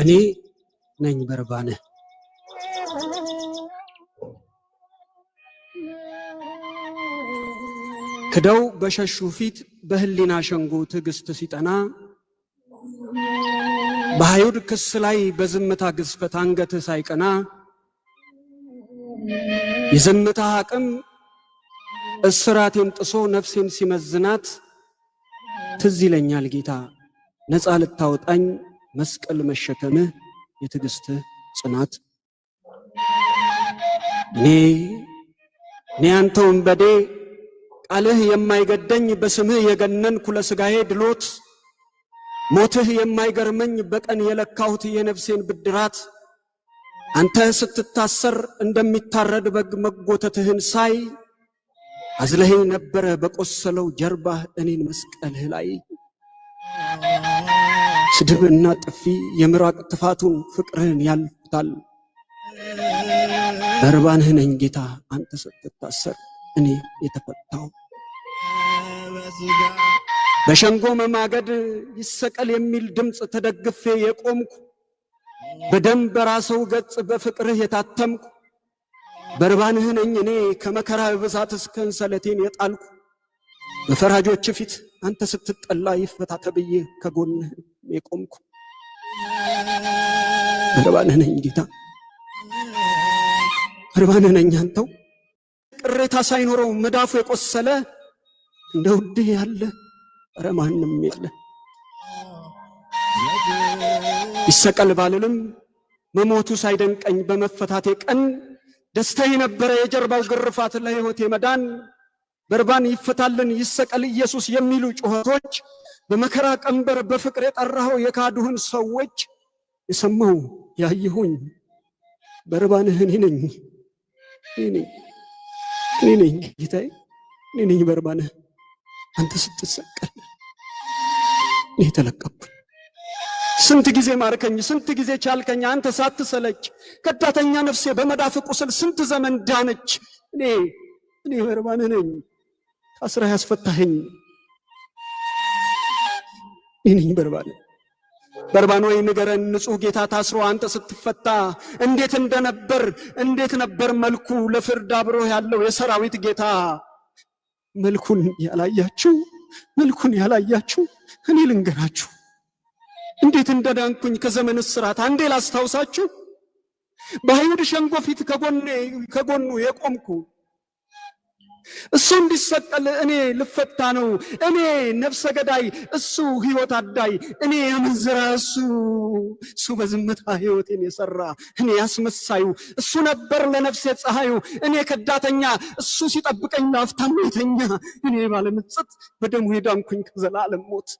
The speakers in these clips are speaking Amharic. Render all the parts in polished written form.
እኔ ነኝ በርባነ ክደው በሸሹ ፊት በህሊና ሸንጎ ትዕግስት ሲጠና በአይሁድ ክስ ላይ በዝምታ ግዝፈት አንገት ሳይቀና የዝምታ አቅም እስራቴን ጥሶ ነፍሴን ሲመዝናት ትዝ ይለኛል ጌታ ነፃ ልታወጣኝ መስቀል መሸከምህ የትዕግስትህ ጽናት። እኔ አንተ ወንበዴ ቃልህ የማይገደኝ በስምህ የገነንኩ ለሥጋዬ ድሎት ሞትህ የማይገርመኝ በቀን የለካሁት የነፍሴን ብድራት አንተ ስትታሰር እንደሚታረድ በግ መጎተትህን ሳይ አዝለኸኝ ነበረ በቆሰለው ጀርባህ እኔን መስቀልህ ላይ። ስድብና ጥፊ የምራቅ ትፋቱን ፍቅርህን ያልፉታል። በርባንህ ነኝ ጌታ አንተ ስትታሰር እኔ የተፈታው። በሸንጎ መማገድ ይሰቀል የሚል ድምፅ ተደግፌ የቆምኩ በደም በራሰው ገጽ በፍቅርህ የታተምኩ በርባንህ ነኝ እኔ ከመከራ ብዛት እስከ ሰንሰለቴን የጣልኩ በፈራጆች ፊት አንተ ስትጠላ ይፈታ ተብዬ ከጎንህ የቆምኩ በርባንህ ነኝ ጌታ በርባንህ ነኝ አንተው ቅሬታ ሳይኖረው መዳፉ የቆሰለ እንደ ውድህ ያለ ኧረ ማንም የለ። ይሰቀል ባልልም መሞቱ ሳይደንቀኝ በመፈታቴ ቀን ደስታ የነበረ የጀርባው ግርፋት ለሕይወቴ መዳን በርባን ይፈታልን ይሰቀል ኢየሱስ የሚሉ ጩኸቶች በመከራ ቀንበር በፍቅር የጠራኸው የካዱህን ሰዎች የሰማው ያየሁኝ በርባንህ እኔ ነኝ ጌታዬ እኔ ነኝ በርባንህ አንተ ስትሰቀል እኔ ተለቀቅኩኝ። ስንት ጊዜ ማርከኝ ስንት ጊዜ ቻልከኝ አንተ ሳትሰለች ከዳተኛ ነፍሴ በመዳፍ ቁስል ስንት ዘመን ዳነች። እኔ በርባንህ ነኝ ታስረህ ያስፈታኸኝ እኔ ነኝ በርባንህ። በርባን ወይ ንገረን ንጹሕ ጌታ ታስሮ አንተ ስትፈታ እንዴት ነበር መልኩ ለፍርድ አብሮ ያለው የሰራዊት ጌታ። መልኩን ያላያችሁ እኔ ልንገራችሁ እንዴት እንደዳንኩኝ ከዘመን እስራት አንዴ ላስታውሳችሁ። በአይሁድ ሸንጎ ፊት ከጎኑ የቆምኩ እሱ እንዲሰቀል እኔ ልፈታ ነው። እኔ ነፍሰ ገዳይ እሱ ሕይወት አዳይ እኔ የምንዝራ እሱ በዝምታ ሕይወቴን የሰራ እኔ ያስመሳዩ እሱ ነበር ለነፍሴ ፀሐዩ። እኔ ከዳተኛ እሱ ሲጠብቀኝ ላፍታም የተኛ እኔ ባለምጽት በደሙ የዳንኩኝ ከዘላለም ሞት።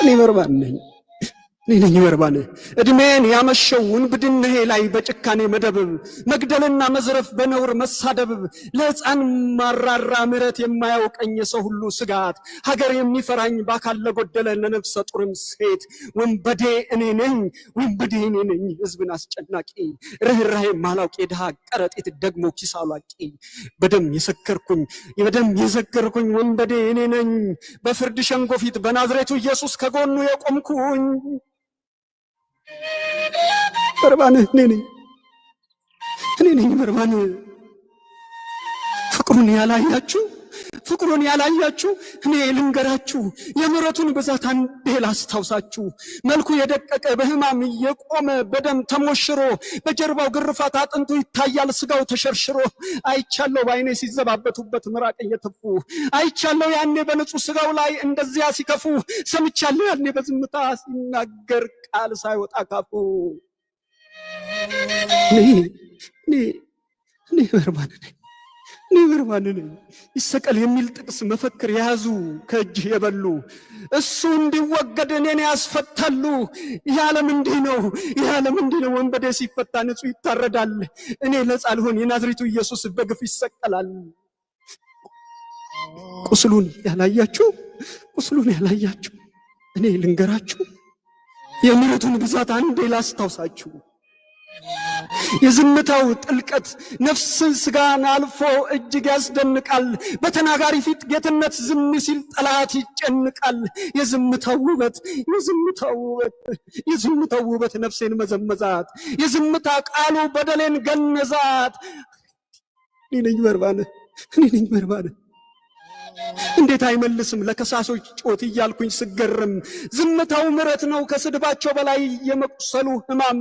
እኔ በርባን ነኝ በርባንህ ዕድሜን ያመሸው ውንብድናዬ ላይ በጭካኔ መደብብ መግደልና መዝረፍ በነውር መሳደብብ ለሕፃን ማራራ ምሕረት የማያውቀኝ የሰው ሁሉ ስጋት ሀገር የሚፈራኝ በአካል ለጎደለ ለነፍሰ ጡርም ሴት ወንበዴ እኔ ነኝ ሕዝብን አስጨናቂ ርኅራኄ ማላውቅ የድሃ ቀረጢት ደግሞ ኪስ አላቂ በደም የዘከርኩኝ ወንበዴ እኔ ነኝ በፍርድ ሸንጎ ፊት በናዝሬቱ ኢየሱስ ከጎኑ የቆምኩኝ በርባንህ እኔ ነኝ በርባንህ። ፍቅሩን ያላያችሁ እኔ ልንገራችሁ የምሕረቱን ብዛት አንዴ ላስታውሳችሁ። መልኩ የደቀቀ በሕማም እየቆመ በደም ተሞሽሮ በጀርባው ግርፋት አጥንቱ ይታያል ስጋው ተሸርሽሮ አይቻለሁ በዓይኔ ሲዘባበቱበት ምራቅ እየተፉ አይቻለሁ ያኔ በንጹሕ ስጋው ላይ እንደዚያ ሲከፉ ሰምቻለሁ ያኔ በዝምታ ሲናገር ቃል ሳይወጣ ካፉ። እኔ በርባንህ ነኝ ይሰቀል የሚል ጥቅስ መፈክር የያዙ ከእጅህ የበሉ እሱ እንዲወገድ እኔን ያስፈታሉ። ይህ ዓለም እንዲህ ነው ወንበዴ ሲፈታ ንጹሕ ይታረዳል። እኔ ነፃ ልሆን የናዝሬቱ ኢየሱስ በግፍ ይሰቀላል። ቁስሉን ያላያችሁ እኔ ልንገራችሁ የምሕረቱን ብዛት አንዴ ላስታውሳችሁ። የዝምታው ጥልቀት ነፍስን ስጋን አልፎ እጅግ ያስደንቃል። በተናጋሪ ፊት ጌትነት ዝም ሲል ጠላት ይጨንቃል። የዝምታው ውበት ነፍሴን መዘመዛት። የዝምታ ቃሉ በደሌን ገነዛት። እኔ ነኝ በርባን እንዴት አይመልስም ለከሳሾች ጮት እያልኩኝ ስገርም። ዝምታው ምሕረት ነው ከስድባቸው በላይ የመቁሰሉ ሕማም።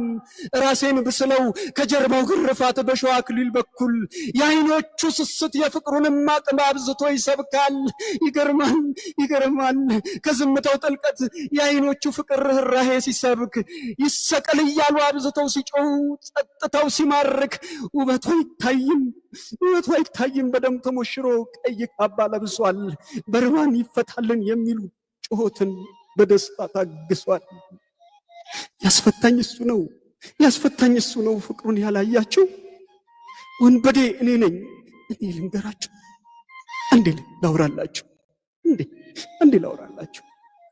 ራሴን ብስለው ከጀርባው ግርፋት በሸዋ አክሊል በኩል የዓይኖቹ ስስት የፍቅሩንም አቅም አብዝቶ ይሰብካል። ይገርማል ከዝምታው ጥልቀት የዓይኖቹ ፍቅር ርኅራኄ ሲሰብክ። ይሰቀል እያሉ አብዝተው ሲጮሁ ጸጥታው ሲማርክ። ውበቱ አይታይም በደም ተሞሽሮ ቀይ ካባ ለብሷል። በርባን ይፈታልን የሚሉ ጩኸትን በደስታ ታግሷል። ያስፈታኝ እሱ ነው ፍቅሩን ያላያቸው። ወንበዴ እኔ ነኝ ልንገራቸው። አንዴ ላውራላቸው።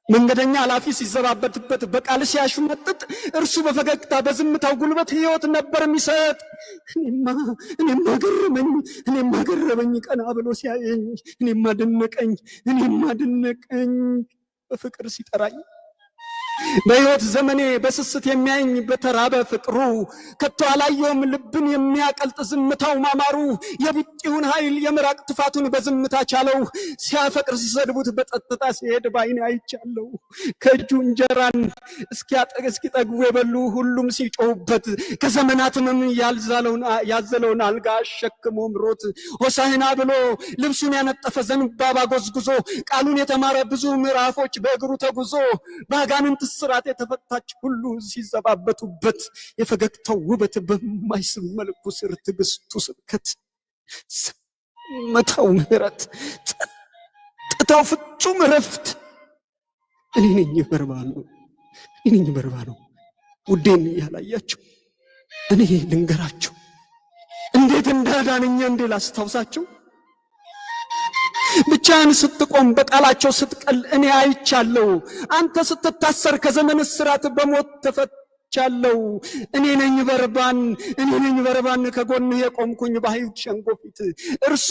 መንገደኛ አላፊ ሲዘባበትበት በቃል ሲያሽመጥጥ እርሱ በፈገግታ በዝምታው ጉልበት ሕይወት ነበር የሚሰጥ። እኔማ ገረመኝ ቀና ብሎ ሲያየኝ። እኔማ ደነቀኝ በፍቅር ሲጠራኝ። በሕይወት ዘመኔ በስስት የሚያየኝ በተራበ ፍቅሩ ከቶ አላየውም ልብን የሚያቀልጥ ዝምታው ማማሩ። የቡጢውን ኃይል የምራቅ ትፋቱን በዝምታ ቻለው። ሲያፈቅር ሲሰድቡት በጸጥታ ሲሄድ ባይኔ አይቻለው። ከእጁ እንጀራን እስኪጠግቡ የበሉ ሁሉም ሲጮሁበት ከዘመናት ሕመም ያዘለውን አልጋ አሸክሞ ምሮት። ሆሳዕና ብሎ ልብሱን ያነጠፈ ዘንባባ ጎዝጉዞ ቃሉን የተማረ ብዙ ምዕራፎች በእግሩ ተጉዞ በአጋንንት ስራት የተፈታች ሁሉ ሲዘባበቱበት የፈገግታው ውበት በማይስብ መልኩ ስር ትዕግስቱ ስብከት። ዝምታው ምሕረት፣ ጸጥታው ፍጹም እረፍት። እኔ ነኝ በርባኑ ውዴን ያላያቸው። እኔ ልንገራቸው እንዴት እንዳዳነኛ እንዴ ላስታውሳቸው። ብቻህን ስትቆም በቃላቸው ስትቀል እኔ አይቻለሁ። አንተ ስትታሰር ከዘመን እስራት በሞት ተፈቻለሁ። እኔ ነኝ በርባን ከጎንህ የቆምኩኝ በአይሁድ ሸንጎ ፊት። እርሱ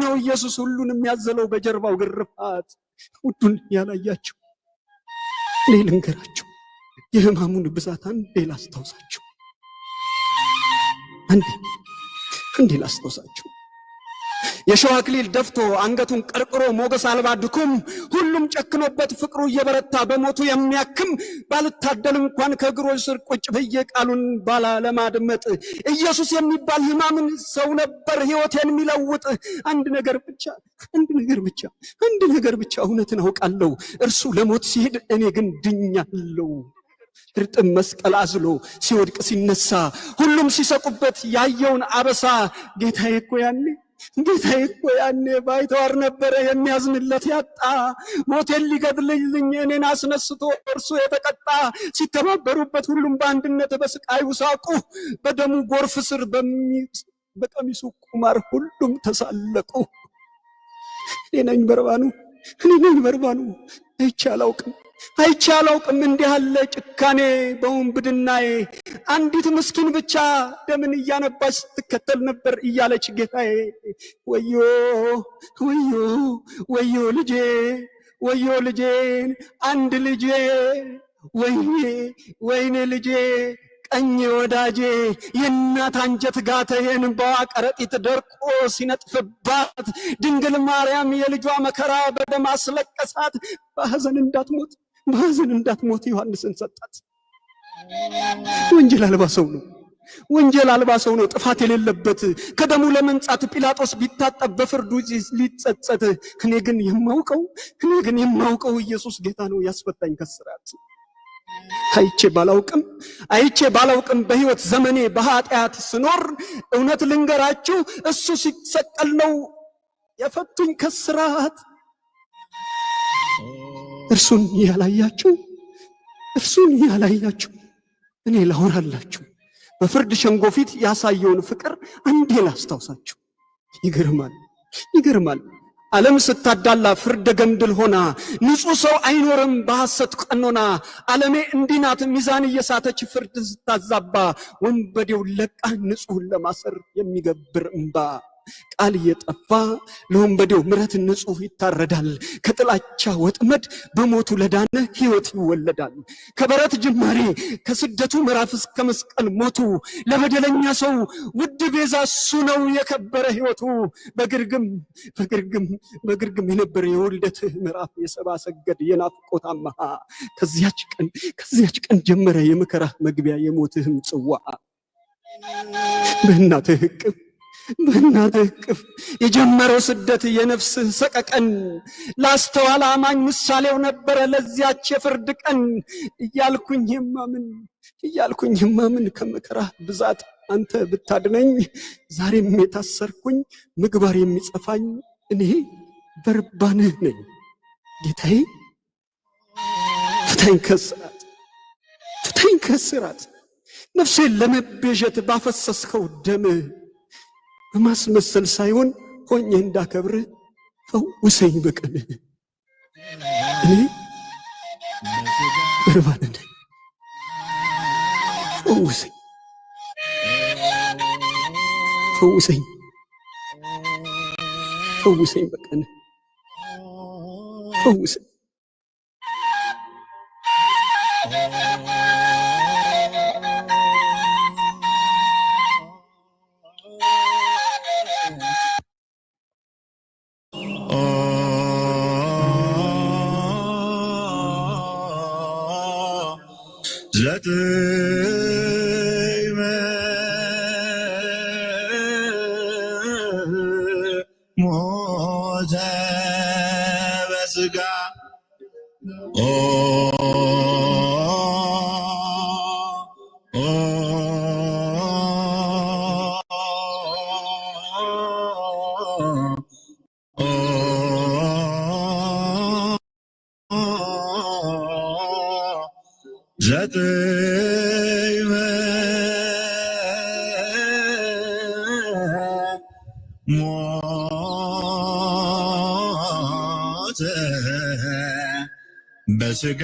ነው ኢየሱስ ሁሉን የሚያዘለው በጀርባው ግርፋት። ውዱን ያላያቸው እኔ ልንገራቸው የሕማሙን ብዛት አንዴ ላስታውሳቸው። የሸዋ አክሊል ደፍቶ አንገቱን ቀርቅሮ ሞገስ አልባ ድኩም ሁሉም ጨክኖበት ፍቅሩ እየበረታ በሞቱ የሚያክም ባልታደል እንኳን ከእግሮች ስር ቁጭ ብዬ ቃሉን ባላለማድመጥ ኢየሱስ የሚባል ሕማምን ሰው ነበር ሕይወቴን የሚለውጥ። አንድ ነገር ብቻ እውነትን አውቃለሁ። እርሱ ለሞት ሲሄድ እኔ ግን ድኛለሁ። እርጥብ መስቀል አዝሎ ሲወድቅ ሲነሳ ሁሉም ሲሰቁበት ያየውን አበሳ ጌታዬ እኮ ያኔ ባይተዋር ነበረ የሚያዝንለት ያጣ። ሞቴን ሊገድልልኝ እኔን አስነስቶ እርሱ የተቀጣ። ሲተባበሩበት ሁሉም በአንድነት በስቃዩ ሳቁ። በደሙ ጎርፍ ስር በቀሚሱ ቁማር ሁሉም ተሳለቁ። እኔ ነኝ በርባኑ አይቼ አላውቅም እንዲህ ያለ ጭካኔ በውንብድናዬ። አንዲት ምስኪን ብቻ ደምን እያነባች ስትከተል ነበር እያለች ጌታዬ። ወዮ ልጄን አንድ ልጄ፣ ወይኔ ልጄ ቀኝ ወዳጄ። የእናት አንጀት ጋተ የእንባዋ ከረጢት ደርቆ ሲነጥፍባት ድንግል ማርያም የልጇ መከራ በደም አስለቀሳት። በሐዘን እንዳትሞት ዮሐንስን ሰጣት። ወንጀል አልባ ሰው ነው ጥፋት የሌለበት። ከደሙ ለመንጻት ጲላጦስ ቢታጠብ በፍርዱ ሊጸጸት። እኔ ግን የማውቀው ኢየሱስ ጌታ ነው ያስፈታኝ ከስራት። አይቼ ባላውቅም በሕይወት ዘመኔ በኃጢአት ስኖር እውነት ልንገራችሁ እሱ ሲሰቀል ነው የፈቱኝ ከስራት። እርሱን ያላያችሁ እኔ ላወራላችሁ። በፍርድ ሸንጎ ፊት ያሳየውን ፍቅር አንዴ ላስታውሳችሁ። ይገርማል ዓለም ስታዳላ ፍርደ ገምድል ሆና ንጹህ ሰው አይኖርም በሐሰት ቀኖና ዓለሜ እንዲናት ሚዛን እየሳተች ፍርድ ስታዛባ ወንበዴው ለቃ ንጹህን ለማሰር የሚገብር እንባ ቃል እየጠፋ ለወንበዴው ምሕረት ንጹህ ይታረዳል። ከጥላቻ ወጥመድ በሞቱ ለዳነ ሕይወት ይወለዳል። ከበረት ጅማሬ ከስደቱ ምዕራፍ እስከ መስቀል ሞቱ ለበደለኛ ሰው ውድ ቤዛ እሱ ነው የከበረ ሕይወቱ። በግርግም የነበረ የውልደት ምዕራፍ የሰብአ ሰገድ የናፍቆት አምሃ ከዚያች ቀን ጀመረ የመከራ መግቢያ የሞትህም ጽዋ። በእናትህ እቅፍ የጀመረው ስደት የነፍስህ ሰቀቀን ላስተዋለ አማኝ ምሳሌው ነበረ ለዚያች የፍርድ ቀን። እያልኩኝ የማምን ከመከራህ ብዛት አንተ ብታድነኝ ዛሬም የታሰርኩኝ ምግባር የሚጸፋኝ እኔ በርባንህ ነኝ። ጌታዬ ፍታኝ ከእስራት ነፍሴን ለመቤዠት ባፈሰስከው ደምህ በማስመሰል ሳይሆን ሆኜ እንዳከብርህ ፈውሰኝ በቀንህ። እኔ በርባንህ ነኝ ፈውሰኝ በቀንህ ፈውሰኝ። ሞተ በሥጋ ሞተ በሥጋ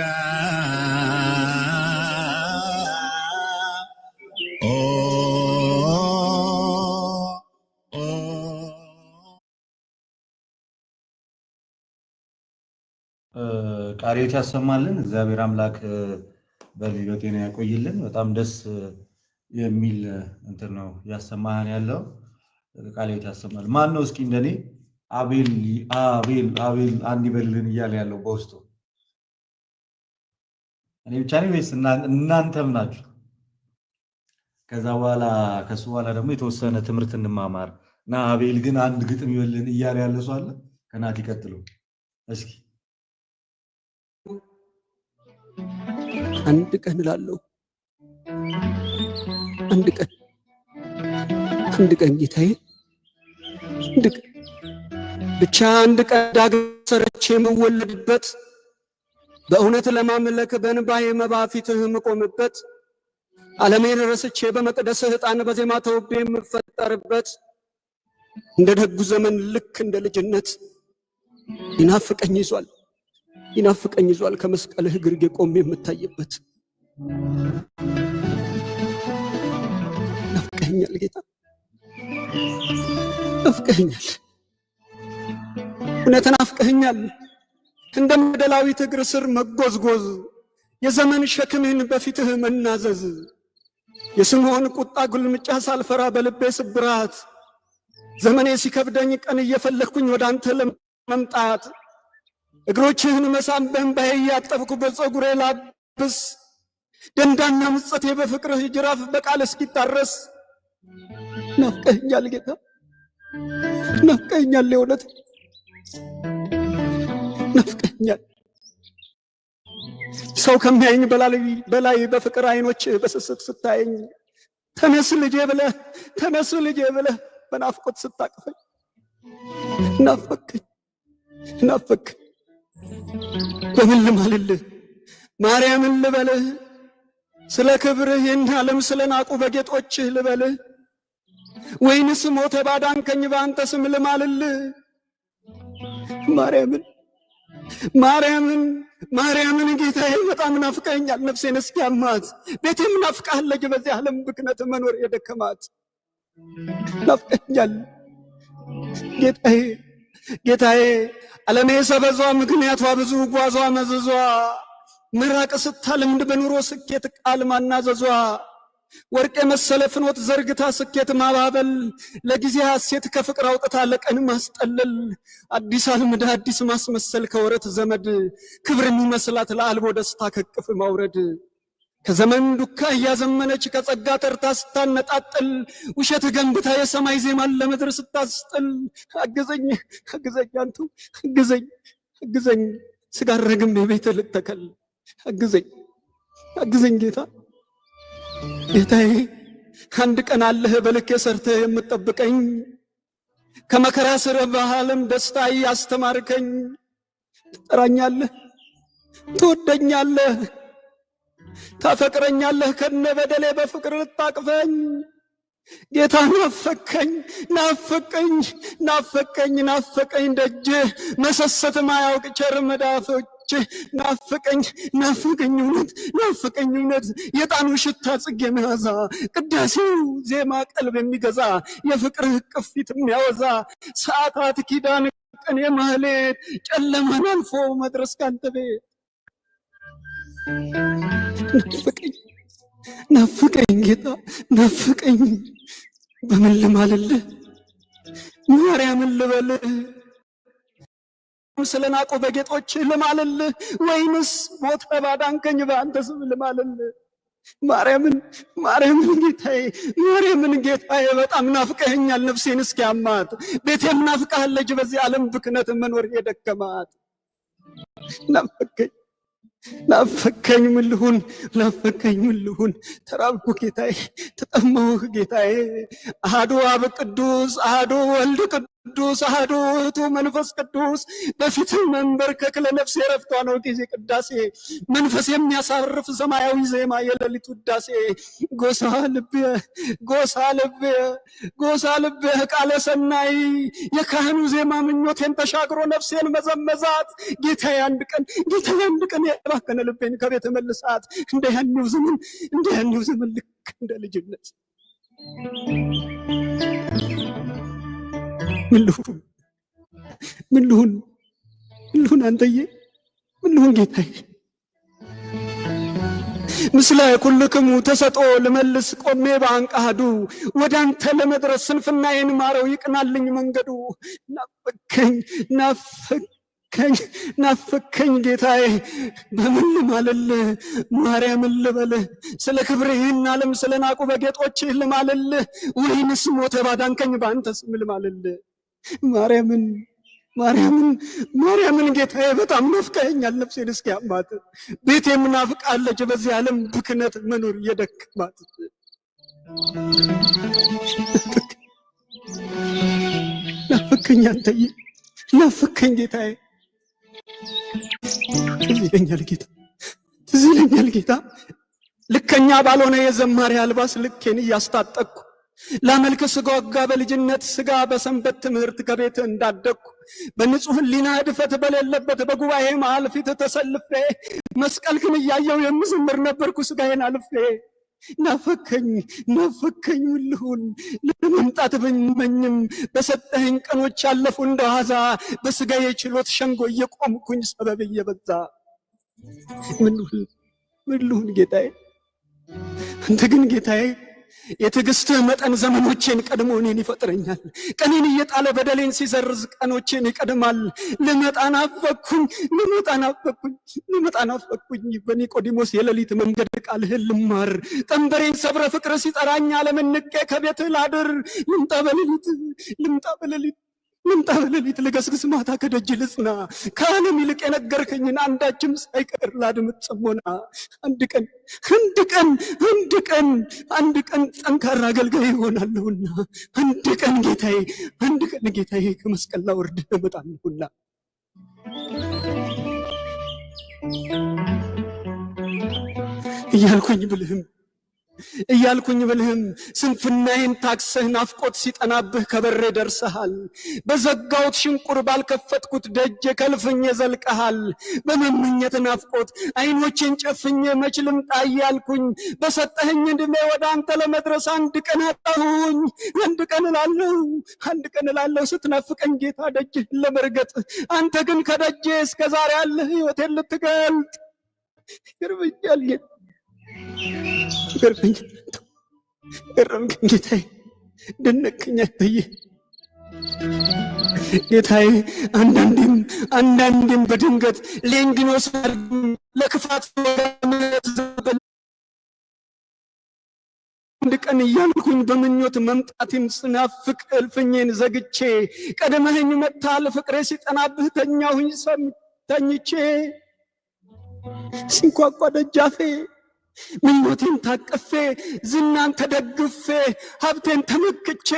ቃልዮት ያሰማልን። እግዚአብሔር አምላክ በጤና ያቆይልን። በጣም ደስ የሚል እንትን ነው ያሰማህን ያለው። ቃልዮት ያሰማል። ማን ነው እስኪ እንደኔ አቤል አንድ ይበልልን እያለ ያለው በውስጡ? እኔ ብቻ ነኝ ወይስ እናንተም ናችሁ? ከዛ በኋላ ከሱ በኋላ ደግሞ የተወሰነ ትምህርት እንማማር እና አቤል ግን አንድ ግጥም ይበልን እያለ ያለ ሰው አለ? ከናት ይቀጥሉ እስኪ። አንድ ቀን እላለሁ አንድ ቀን ጌታዬ ብቻ አንድ ቀን ዳግም ሰርቼ የምወለድበት በእውነት ለማምለክ በእንባዬ መባ ፊትህ የምቆምበት ዓለሜን ረስቼ በመቅደስህ ዕጣን በዜማ ተውቤ የምፈጠርበት እንደ ደጉ ዘመን ልክ እንደ ልጅነት ይናፍቀኝ ይዟል ከመስቀልህ ግርጌ ቆሜ የምታይበት። ናፍቀኸኛል ጌታ ናፍቀኸኛል፣ እውነት ናፍቀኸኛል። እንደ መደላዊት እግር ስር መጎዝጎዝ የዘመን ሸክምህን በፊትህ መናዘዝ የስምዖን ቁጣ ጉልምጫ ሳልፈራ በልቤ ስብራት ዘመኔ ሲከብደኝ ቀን እየፈለግኩኝ ወደ አንተ ለመምጣት እግሮችህን መሳም በእንባዬ እያጠብኩ በፀጉሬ ላብስ ደንዳና ምጸቴ በፍቅርህ ጅራፍ በቃል እስኪታረስ ናፍቀኸኛል ጌታ ናፍቀኸኛል፣ የእውነት ናፍቀኸኛል። ሰው ከሚያየኝ በላይ በፍቅር አይኖች በስስት ስታየኝ ተነስ ልጄ ብለህ በናፍቆት ስታቅፈኝ ናፈከኝ። በምን ልማልልህ ማርያምን ልበልህ? ስለ ክብርህ ይህን ዓለም ስለ ናቁ በጌጦችህ ልበልህ? ወይንስ ሞተ ባዳንከኝ በአንተ ስም ልማልልህ? ማርያምን ጌታዬ በጣም ናፍቀኛል ነፍሴን እስኪያማት ቤቴም ናፍቃለች በዚህ ዓለም ብክነት መኖር የደከማት ናፍቀኛል ጌታዬ ዓለሜ ሰበዟ ምክንያቷ ብዙ ጓዟ መዘዟ መራቅ ስታለምድ በኑሮ ስኬት ቃል ማናዘዟ ወርቅ የመሰለ ፍኖት ዘርግታ ስኬት ማባበል ለጊዜ ሐሴት ከፍቅር አውጥታ ለቀን ማስጠለል አዲስ አልምዳ አዲስ ማስመሰል ከወረት ዘመድ ክብር የሚመስላት ለአልቦ ደስታ ከቅፍ ማውረድ ከዘመን ዱካ እያዘመነች ከጸጋ ተርታ ስታነጣጥል ውሸት ገንብታ የሰማይ ዜማን ለምድር ስታስጥል አግዘኝ አንቱ አግዘኝ ስጋር ረግም የቤት ልተከል አግዘኝ ጌታዬ አንድ ቀን አለህ በልክ ሰርተህ የምትጠብቀኝ ከመከራ ስር በዓለም ደስታ ያስተማርከኝ ትጠራኛለህ ትወደኛለህ ታፈቅረኛለህ ከነ በደሌ በፍቅር ልታቅፈኝ ጌታ ናፈቀኝ ደጅ መሰሰት ማያውቅ ቸር መዳፎች ናፈቀኝ እውነት የጣኑ ሽታ ጽጌ መዓዛ ቅዳሴው ዜማ ቀልብ የሚገዛ የፍቅርህ ቅፊት የሚያወዛ ሰዓታት ኪዳን ቀን የማህሌት ጨለማን አልፎ መድረስ ካንተ ቤት ናፈቀኝ ጌታ ናፈቀኝ በምን ልማልልህ ማርያምን ልበልህ ስለናቁ በጌጦች ልማልልህ ወይንስ ሞት ባዳንከኝ በአንተ ስም ልማልልህ ማርያምን ጌታዬ በጣም ናፍቀኸኛል ነፍሴን እስኪያማት ቤቴም ናፍቀሃለች በዚህ ዓለም ብክነት መኖር የደከማት ናፈቀኝ ምን ልሁን ተራብኩ ጌታዬ ተጠማሁ ጌታዬ አሐዱ አብ ቅዱስ አሐዱ ወልድ ቅዱስ አሐዱ ውእቱ መንፈስ ቅዱስ በፊት መንበርከክ ለነፍሴ ረፍቷ ነው ጊዜ ቅዳሴ መንፈስ የሚያሳርፍ ሰማያዊ ዜማ የሌሊት ውዳሴ ጎሳ ልቤ ቃለ ሰናይ የካህኑ ዜማ ምኞቴን ተሻግሮ ነፍሴን መዘመዛት ጌታዬ አንድ ቀን የባከነ ልቤን ከቤት መልሳት እንደ ያኔው ዘመን ልክ እንደ ልጅነት ምን ልሁን አንተዬ ምን ልሁን ጌታዬ ምስለ ኩልክሙ ተሰጦ ልመልስ ቆሜ በአንቃዱ ወደ አንተ ለመድረስ ስንፍናዬን ማረው ይቅናልኝ መንገዱ ናፈቀኝ ጌታዬ በምን ልማልልህ ማርያምን ልበልህ ስለ ክብርህን ዓለም ስለ ናቁ በጌጦችህ ልማልልህ ወይንስ ሞተ ባዳንከኝ በአንተ ስም ልማልልህ ማርያምን ጌታዬ በጣም ናፍቀኸኛል ነፍሴን እስኪያማት ቤቴም ናፍቃለች በዚህ ዓለም ብክነት መኖር የደከማት ናፈቀኝ አንተዬ ናፈቀኝ ጌታዬ ትዝ ይለኛል ጌታ ልከኛ ባልሆነ የዘማሪ አልባስ ልኬን እያስታጠቅኩ ላመልክ ስጓጓ በልጅነት ስጋ በሰንበት ትምህርት ከቤት እንዳደግኩ በንጹህ ሕሊና ድፈት በሌለበት በጉባኤ መሃል ፊት ተሰልፌ መስቀልክን እያየው የምዘምር ነበርኩ ስጋዬን አልፌ ናፈቀኝ ምን ልሁን ለመምጣት ብመኝም በሰጠኸኝ ቀኖች ያለፉ እንደዋዛ በስጋዬ ችሎት ሸንጎ እየቆምኩኝ ሰበብ እየበዛ ምን ልሁን ጌታዬ አንተ ግን ጌታዬ የትዕግስትህ መጠን ዘመኖቼን ቀድሞ እኔን ይፈጥረኛል ቀኔን እየጣለ በደሌን ሲዘርዝ ቀኖቼን ይቀድማል ልመጣ ናፈቅኩኝ በኒቆዲሞስ የሌሊት መንገድ ቃልህን ልማር ቀንበሬን ሰብረ ፍቅር ሲጠራኝ ዓለምን ንቄ ከቤትህ ላድር ልምጣ በሌሊት ልገስግስ ማታ ከደጅ ልጽና ከዓለም ይልቅ የነገርከኝን አንዳችም ሳይቀር ላድምጥ ጽሞና አንድ ቀን ጠንካራ አገልጋይ ይሆናለሁና አንድ ቀን ጌታዬ ከመስቀል ላወርድ እመጣለሁና እያልኩኝ ብልህም እያልኩኝ ብልህም ስንፍናዬን ታክሰህ ናፍቆት ሲጠናብህ ከበሬ ደርሰሃል። በዘጋሁት ሽንቁር ባልከፈትኩት ደጅ ከልፍኜ ዘልቀሃል። በመመኘት ናፍቆት አይኖቼን ጨፍኜ መች ልምጣ እያልኩኝ በሰጠኸኝ ዕድሜ ወደ አንተ ለመድረስ አንድ ቀን አጣሁኝ። አንድ ቀን እላለሁ ስትናፍቀኝ ጌታ ደጅህን ለመርገጥ፣ አንተ ግን ከደጄ እስከ ዛሬ ያለህ ሕይወቴን ልትገልጥ። ይገርመኛል ገረምከኝ ጌታዬ፣ ደነቅከኝ አባዬ ጌታዬ። አንዳንዴም በድንገት ሌንጊኖስ ለክፋት አንድ ቀን እያልኩኝ በምኞት መምጣቴን ስናፍቅ እልፍኜን ዘግቼ ቀደመኸኝ መጥተሃል። ፍቅሬ ሲጠናብህ ተኛሁኝ ተኝቼ ሲንኳኳ ደጃፌ ምኞቴን ታቅፌ ዝናን ተደግፌ ሀብቴን ተመክቼ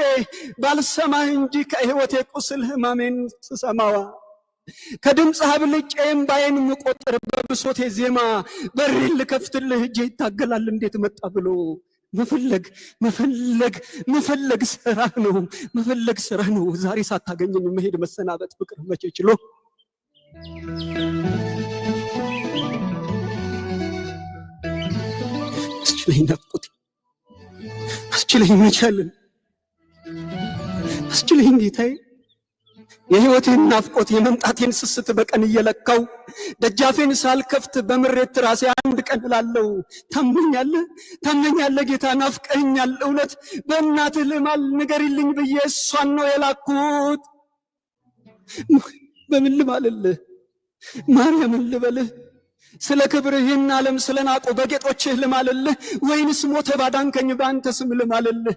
ባልሰማህ እንጂ ከሕይወቴ ቁስል ሕማሜን ስሰማዋ ከድምፅህ አብልጬ እምባዬን ምቆጥር በብሶቴ ዜማ በሬን ልከፍትልህ እጄ ይታገላል እንዴት መጣ ብሎ። መፈለግ ስራ ነው። ዛሬ ሳታገኘኝ መሄድ መሰናበት ፍቅር መቼ ችሎ። አስችለኝ ናፍቆቴ፣ አስችለኝ መቻልን፣ አስችለኝ ጌታዬ። የሕይወቴን ናፍቆት የመምጣቴን ስስት በቀን እየለካው ደጃፌን ሳልከፍት በምሬት ራሴ አንድ ቀን እላለሁ። ታመኛለህ ጌታ፣ ናፍቀኸኛል እውነት። በእናትህ ልማል ንገሪልኝ ብዬ እሷን ነው የላኩት። በምን ልማልልህ ማርያምን ልበልህ? ስለ ክብርህ ይህን ዓለም ስለናቁ በጌጦችህ ልማልልህ? ወይንስ ሞተ ባዳንከኝ በአንተ ስም ልማልልህ?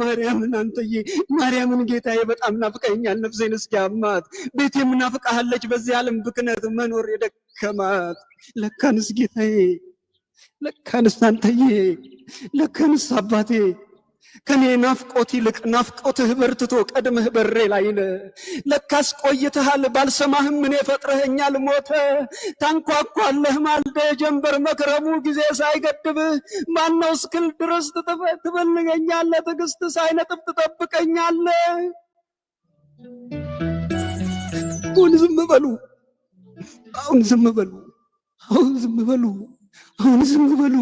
ማርያምን አንተዬ፣ ማርያምን ጌታዬ፣ በጣም ናፍቀኸኛል ነፍሴን እስኪያማት። ቤቴም ናፍቃሃለች በዚህ ዓለም ብክነት መኖር የደከማት። ለካንስ ጌታዬ፣ ለካንስ አንተዬ፣ ለካንስ አባቴ ከኔ ናፍቆት ይልቅ ናፍቆትህ በርትቶ ቀድመህ በሬ ላይ ነህ። ለካስ ቆይተሃል ባልሰማህም እኔ ፈጥረኸኛል ሞተ። ታንኳኳለህ ማልደ ጀንበር መክረሙ ጊዜ ሳይገድብህ ማነው እስክል ድረስ ትፈልገኛለህ። ትዕግስት ሳይነጥፍ ትጠብቀኛለህ። አሁን ዝም በሉ፣ አሁን ዝም በሉ፣ አሁን ዝም በሉ፣ አሁን ዝም በሉ።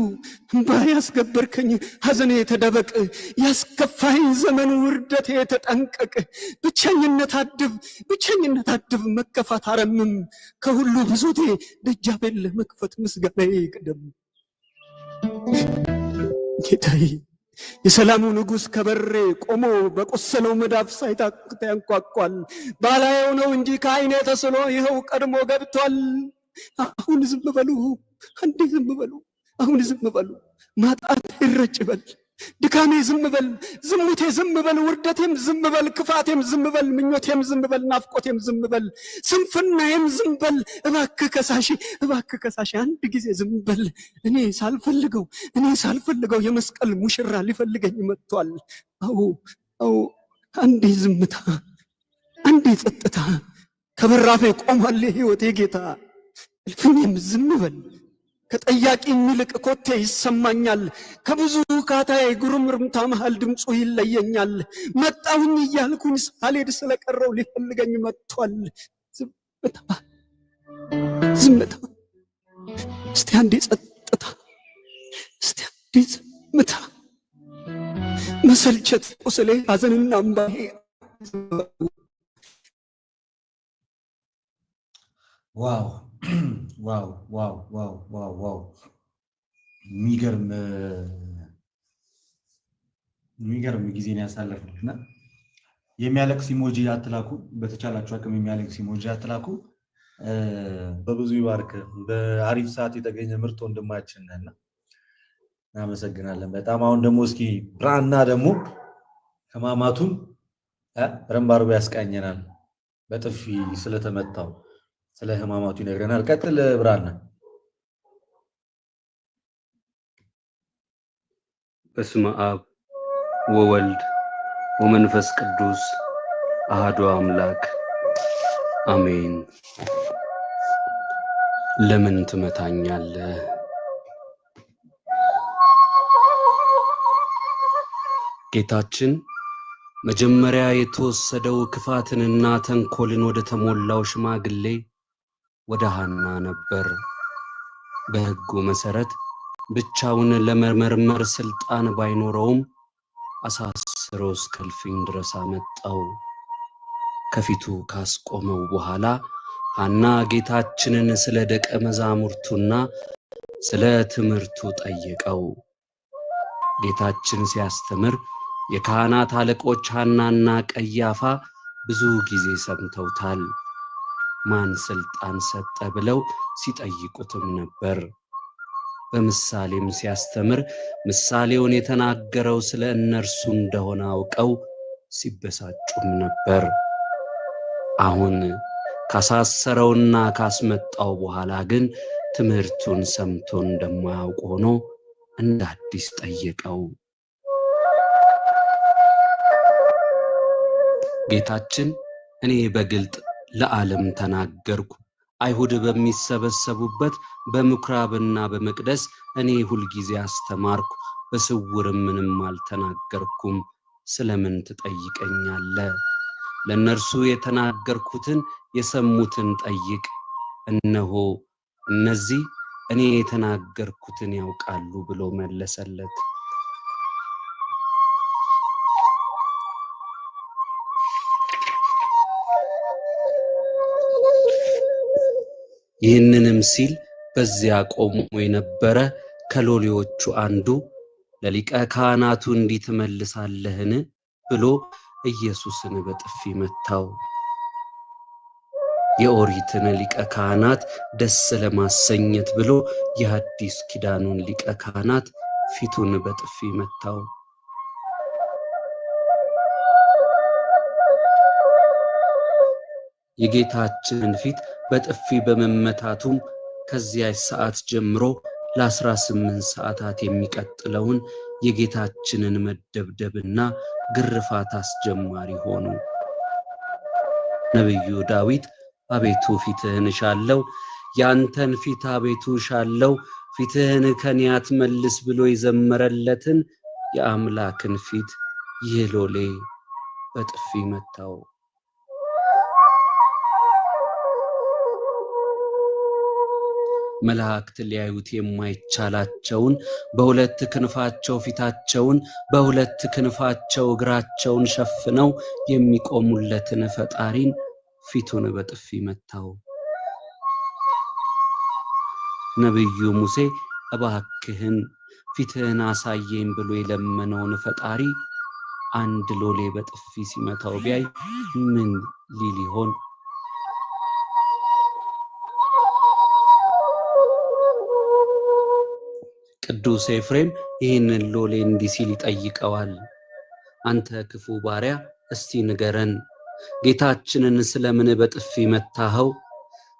እምባ ያስገበርከኝ ሐዘኔ ተደበቅ፣ ያስከፋኝ ዘመን ውርደቴ ተጠንቀቅ። ብቸኝነት አድብ መከፋት አረምም። ከሁሉ ብሶቴ ደጃፌን ለመክፈት ምስጋናዬ ይቅደም። ጌታዬ የሰላሙ ንጉሥ ከበሬ ቆሞ በቆሰለው መዳፍ ሳይታክት ያንኳኳል። ባላየው ነው እንጂ ከዓይኔ ተስሎ ይኸው ቀድሞ ገብቷል። አሁን ዝም በሉ፣ አንዴ ዝም በሉ፣ አሁን ዝም በሉ። ማጣት ይረጭ በል፣ ድካሜ ዝም በል፣ ዝሙቴ ዝም በል፣ ውርደቴም ዝም በል፣ ክፋቴም ዝም በል፣ ምኞቴም ዝም በል፣ ናፍቆቴም ዝም በል፣ ስንፍናዬም ዝም በል። እባክህ ከሳሽ አንድ ጊዜ ዝም በል። እኔ ሳልፈልገው የመስቀል ሙሽራ ሊፈልገኝ መጥቷል። አዎ አንዴ ዝምታ፣ አንዴ ጸጥታ፣ ከበራፌ ቆሟል የሕይወቴ ጌታ። እልፍኝም ዝም በል፣ ከጠያቂ የሚልቅ ኮቴ ይሰማኛል። ከብዙ ካታዬ ጉርምርምታ መሃል ድምፁ ይለየኛል። መጣሁኝ እያልኩኝ ሳልሄድ ስለቀረው ሊፈልገኝ መጥቷል። ዝምታ፣ እስቲ አንዴ ጸጥታ፣ እስቲ አንዴ ዝምታ። መሰልቸት ቁስሌ፣ ሐዘንና እምባዬ ዋው ዋው ዋው ዋው ዋው ዋው! የሚገርም ጊዜን ያሳለፍንና የሚያለቅስ ኢሞጂ አትላኩ። በተቻላችሁ አቅም የሚያለቅስ ኢሞጂ አትላኩ። በብዙ ይባርክ። በአሪፍ ሰዓት የተገኘ ምርጥ ወንድማችን ነና እናመሰግናለን በጣም። አሁን ደግሞ እስኪ ብራና ደግሞ ከማማቱን ረምባርጎ ያስቃኘናል። በጥፊ ስለተመታው ስለ ህማማቱ ይነግረናል። ቀጥል ብራና። በስመ አብ ወወልድ ወመንፈስ ቅዱስ አሐዱ አምላክ አሜን። ለምን ትመታኛለህ? ጌታችን መጀመሪያ የተወሰደው ክፋትንና ተንኮልን ወደ ተሞላው ሽማግሌ ወደ ሐና ነበር። በሕጉ መሰረት ብቻውን ለመመርመር ስልጣን ባይኖረውም አሳስሮ እስከ እልፍኝ ድረስ አመጣው። ከፊቱ ካስቆመው በኋላ ሐና ጌታችንን ስለ ደቀ መዛሙርቱና ስለ ትምህርቱ ጠየቀው። ጌታችን ሲያስተምር የካህናት አለቆች ሐናና ቀያፋ ብዙ ጊዜ ሰምተውታል። ማን ስልጣን ሰጠ ብለው ሲጠይቁትም ነበር። በምሳሌም ሲያስተምር ምሳሌውን የተናገረው ስለ እነርሱ እንደሆነ አውቀው ሲበሳጩም ነበር። አሁን ካሳሰረውና ካስመጣው በኋላ ግን ትምህርቱን ሰምቶ እንደማያውቅ ሆኖ እንደ አዲስ ጠየቀው። ጌታችን እኔ በግልጥ ለዓለም ተናገርኩ፣ አይሁድ በሚሰበሰቡበት በምኩራብና በመቅደስ እኔ ሁልጊዜ አስተማርኩ፣ በስውርም ምንም አልተናገርኩም። ስለምን ትጠይቀኛለህ? ለእነርሱ የተናገርኩትን የሰሙትን ጠይቅ። እነሆ እነዚህ እኔ የተናገርኩትን ያውቃሉ ብሎ መለሰለት። ይህንንም ሲል በዚያ ቆሞ የነበረ ከሎሌዎቹ አንዱ ለሊቀ ካህናቱ እንዲህ ትመልሳለህን ብሎ ኢየሱስን በጥፊ መታው። የኦሪትን ሊቀ ካህናት ደስ ለማሰኘት ብሎ የሐዲስ ኪዳኑን ሊቀ ካህናት ፊቱን በጥፊ መታው። የጌታችንን ፊት በጥፊ በመመታቱም ከዚያች ሰዓት ጀምሮ ለ18 ሰዓታት የሚቀጥለውን የጌታችንን መደብደብና ግርፋት አስጀማሪ ሆኑ። ነቢዩ ዳዊት አቤቱ ፊትህን እሻለው፣ ያንተን ፊት አቤቱ እሻለው፣ ፊትህን ከኔ አትመልስ ብሎ የዘመረለትን የአምላክን ፊት ይህ ሎሌ በጥፊ መታው። መላእክት ሊያዩት የማይቻላቸውን በሁለት ክንፋቸው ፊታቸውን በሁለት ክንፋቸው እግራቸውን ሸፍነው የሚቆሙለትን ፈጣሪን ፊቱን በጥፊ መታው። ነቢዩ ሙሴ እባክህን ፊትህን አሳየኝ ብሎ የለመነውን ፈጣሪ አንድ ሎሌ በጥፊ ሲመታው ቢያይ ምን ሊል ይሆን? ቅዱስ ኤፍሬም ይህንን ሎሌ እንዲህ ሲል ይጠይቀዋል። አንተ ክፉ ባሪያ እስቲ ንገረን፣ ጌታችንን ስለምን በጥፊ መታኸው?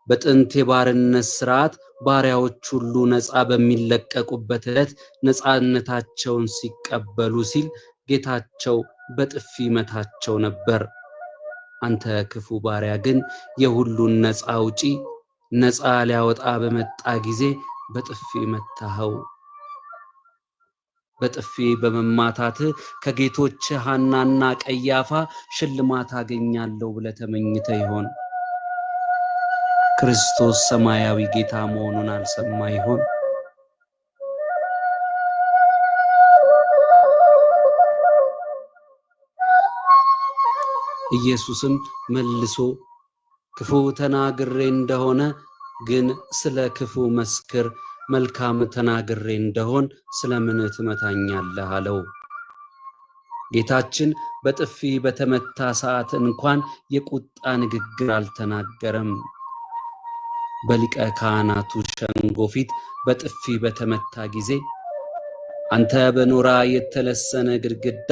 በጥንት የባርነት ሥርዓት ባሪያዎች ሁሉ ነፃ በሚለቀቁበት ዕለት ነፃነታቸውን ሲቀበሉ ሲል ጌታቸው በጥፊ መታቸው ነበር። አንተ ክፉ ባሪያ ግን የሁሉን ነፃ አውጪ ነፃ ሊያወጣ በመጣ ጊዜ በጥፊ መታኸው። በጥፊ በመማታት ከጌቶች ሐናና ቀያፋ ሽልማት አገኛለሁ ብለህ ተመኝተህ ይሆን? ክርስቶስ ሰማያዊ ጌታ መሆኑን አልሰማ ይሆን? ኢየሱስም መልሶ ክፉ ተናግሬ እንደሆነ ግን ስለ ክፉ መስክር፣ መልካም ተናግሬ እንደሆን ስለምን ትመታኛለህ አለው። ጌታችን በጥፊ በተመታ ሰዓት እንኳን የቁጣ ንግግር አልተናገረም። በሊቀ ካህናቱ ሸንጎ ፊት በጥፊ በተመታ ጊዜ አንተ በኖራ የተለሰነ ግድግዳ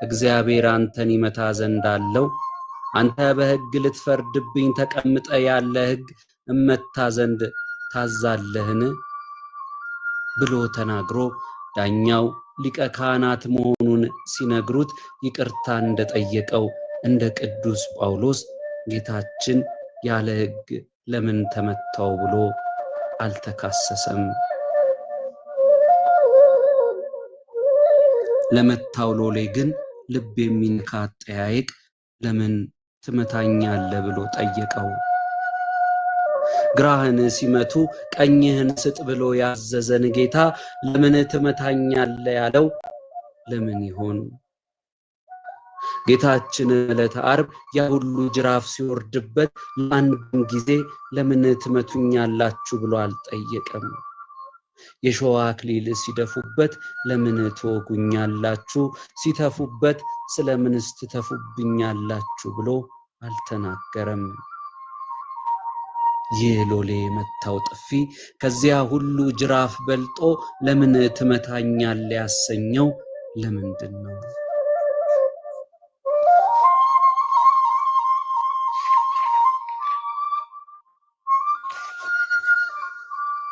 እግዚአብሔር አንተን ይመታ ዘንድ አለው? አንተ በሕግ ልትፈርድብኝ ተቀምጠ ያለ ሕግ እመታ ዘንድ ታዛለህን? ብሎ ተናግሮ ዳኛው ሊቀ ካህናት መሆኑን ሲነግሩት ይቅርታ እንደጠየቀው እንደ ቅዱስ ጳውሎስ ጌታችን ያለ ሕግ ለምን ተመታው ብሎ አልተካሰሰም። ለመታው ሎሌ ግን ልብ የሚነካ አጠያየቅ ለምን ትመታኛለህ ብሎ ጠየቀው። ግራህን ሲመቱ ቀኝህን ስጥ ብሎ ያዘዘን ጌታ ለምን ትመታኛለህ ያለው ለምን ይሆን? ጌታችን ዕለተ ዓርብ ያ ሁሉ ጅራፍ ሲወርድበት ለአንድም ጊዜ ለምን ትመቱኛላችሁ ብሎ አልጠየቀም። የሾህ አክሊል ሲደፉበት ለምን ትወጉኛላችሁ፣ ሲተፉበት ስለምንስ ትተፉብኛላችሁ ብሎ አልተናገረም። ይህ ሎሌ መታው ጥፊ ከዚያ ሁሉ ጅራፍ በልጦ ለምን ትመታኛለህ ያሰኘው ለምንድን ነው?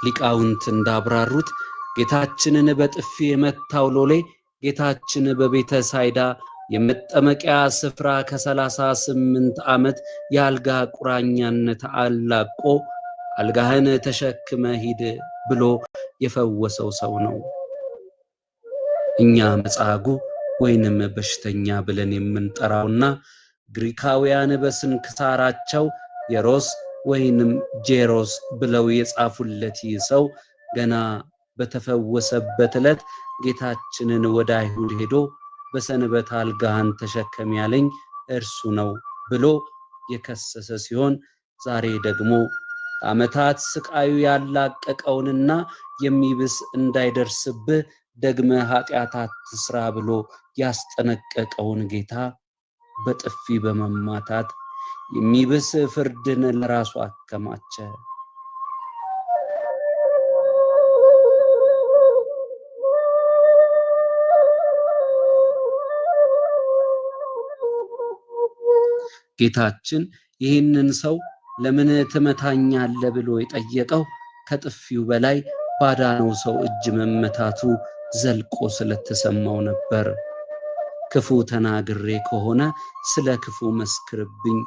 ሊቃውንት እንዳብራሩት ጌታችንን በጥፊ የመታው ሎሌ ጌታችን በቤተ ሳይዳ የመጠመቂያ ስፍራ ከ38 ዓመት የአልጋ ቁራኛነት አላቆ አልጋህን ተሸክመ ሂድ ብሎ የፈወሰው ሰው ነው። እኛ መጻጉዕ ወይንም በሽተኛ ብለን የምንጠራውና ግሪካውያን በስንክሳራቸው የሮስ ወይንም ጄሮስ ብለው የጻፉለት ይህ ሰው ገና በተፈወሰበት ዕለት ጌታችንን ወደ አይሁድ ሄዶ በሰንበት አልጋህን ተሸከም ያለኝ እርሱ ነው ብሎ የከሰሰ ሲሆን ዛሬ ደግሞ ዓመታት ስቃዩ ያላቀቀውንና የሚብስ እንዳይደርስብህ ደግመ ኃጢአት አትስራ ብሎ ያስጠነቀቀውን ጌታ በጥፊ በመማታት የሚብስ ፍርድን ለራሱ አከማቸ። ጌታችን ይህንን ሰው ለምን ትመታኛለህ ብሎ የጠየቀው ከጥፊው በላይ ባዳነው ሰው እጅ መመታቱ ዘልቆ ስለተሰማው ነበር። ክፉ ተናግሬ ከሆነ ስለ ክፉ መስክርብኝ፣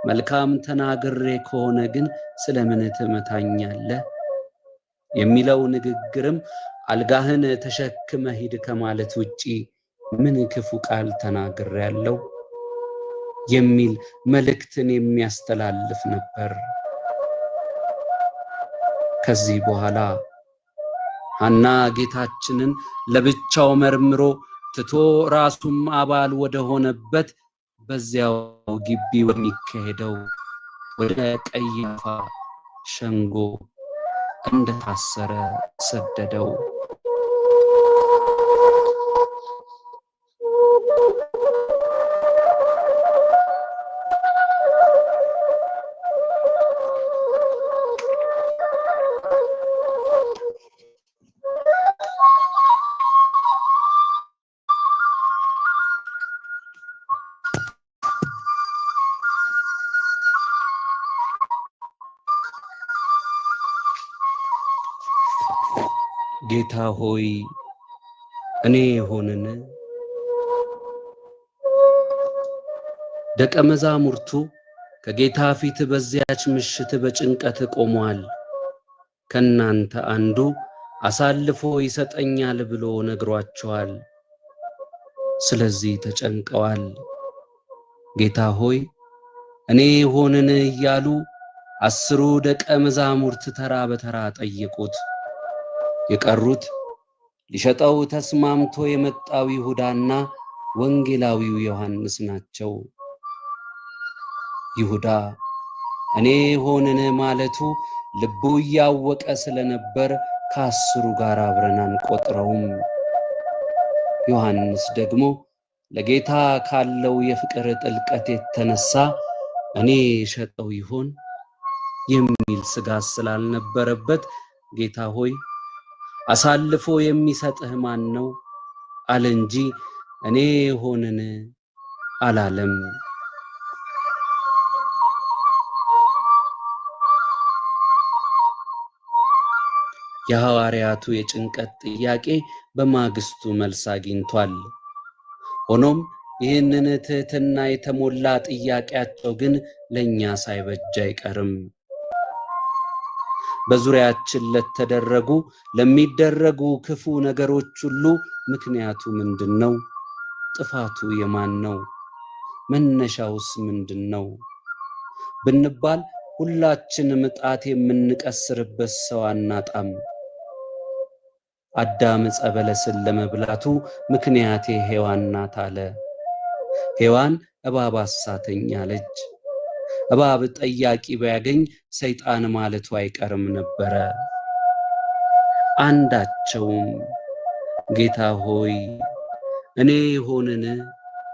መልካም ተናግሬ ከሆነ ግን ስለምን ትመታኛለህ የሚለው ንግግርም አልጋህን ተሸክመ ሂድ ከማለት ውጪ ምን ክፉ ቃል ተናግሬያለሁ የሚል መልእክትን የሚያስተላልፍ ነበር። ከዚህ በኋላ ሐና ጌታችንን ለብቻው መርምሮ ትቶ ራሱም አባል ወደ ሆነበት በዚያው ግቢ ወሚካሄደው ወደ ቀያፋ ሸንጎ እንደታሰረ ሰደደው። ጌታ ሆይ እኔ ሆንን? ደቀ መዛሙርቱ ከጌታ ፊት በዚያች ምሽት በጭንቀት ቆመዋል። ከናንተ አንዱ አሳልፎ ይሰጠኛል ብሎ ነግሯቸዋል። ስለዚህ ተጨንቀዋል። ጌታ ሆይ እኔ ሆንን እያሉ 10 ደቀ መዛሙርት ተራ በተራ ጠየቁት። የቀሩት ሊሸጠው ተስማምቶ የመጣው ይሁዳና ወንጌላዊው ዮሐንስ ናቸው። ይሁዳ እኔ ሆንን ማለቱ ልቡ ያወቀ ስለነበር ከ10 ጋር አብረን አንቆጥረውም። ዮሐንስ ደግሞ ለጌታ ካለው የፍቅር ጥልቀት የተነሳ እኔ ሸጠው ይሆን የሚል ስጋት ስላልነበረበት ጌታ ሆይ አሳልፎ የሚሰጥህ ማን ነው አለ እንጂ እኔ ሆንን አላለም። የሐዋርያቱ የጭንቀት ጥያቄ በማግስቱ መልስ አግኝቷል። ሆኖም ይህንን ትህትና የተሞላ ጥያቄያቸው ግን ለኛ ሳይበጅ አይቀርም። በዙሪያችን ለተደረጉ ለሚደረጉ ክፉ ነገሮች ሁሉ ምክንያቱ ምንድነው? ጥፋቱ የማን ነው? መነሻውስ ምንድነው ብንባል ሁላችንም ጣት የምንቀስርበት ሰው አናጣም። አዳም ዕፀ በለስን ለመብላቱ ምክንያቴ ሔዋን ናት አለ። ሔዋን እባብ አሳተኝ አለች። እባብ ጠያቂ ቢያገኝ ሰይጣን ማለቱ አይቀርም ነበረ። አንዳቸውም ጌታ ሆይ እኔ ይሆንን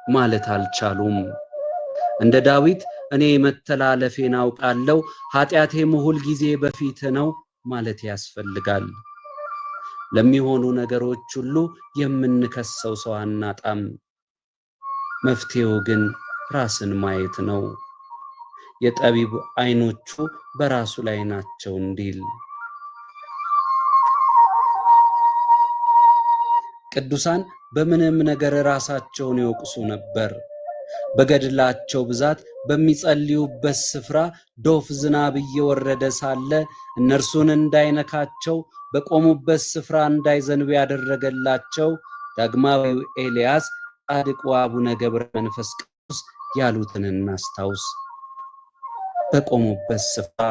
ማለት አልቻሉም። እንደ ዳዊት እኔ መተላለፌን አውቃለሁ ኃጢአቴም ሁል ጊዜ በፊት ነው ማለት ያስፈልጋል። ለሚሆኑ ነገሮች ሁሉ የምንከሰው ሰው አናጣም። መፍትሄው ግን ራስን ማየት ነው። የጠቢብ አይኖቹ በራሱ ላይ ናቸው እንዲል ቅዱሳን በምንም ነገር ራሳቸውን ይወቅሱ ነበር። በገድላቸው ብዛት በሚጸልዩበት ስፍራ ዶፍ ዝናብ እየወረደ ሳለ እነርሱን እንዳይነካቸው በቆሙበት ስፍራ እንዳይዘንብ ያደረገላቸው ዳግማዊው ኤልያስ ጻድቁ አቡነ ገብረ መንፈስ ቅዱስ ያሉትን እናስታውስ። በቆሙበት ስፍራ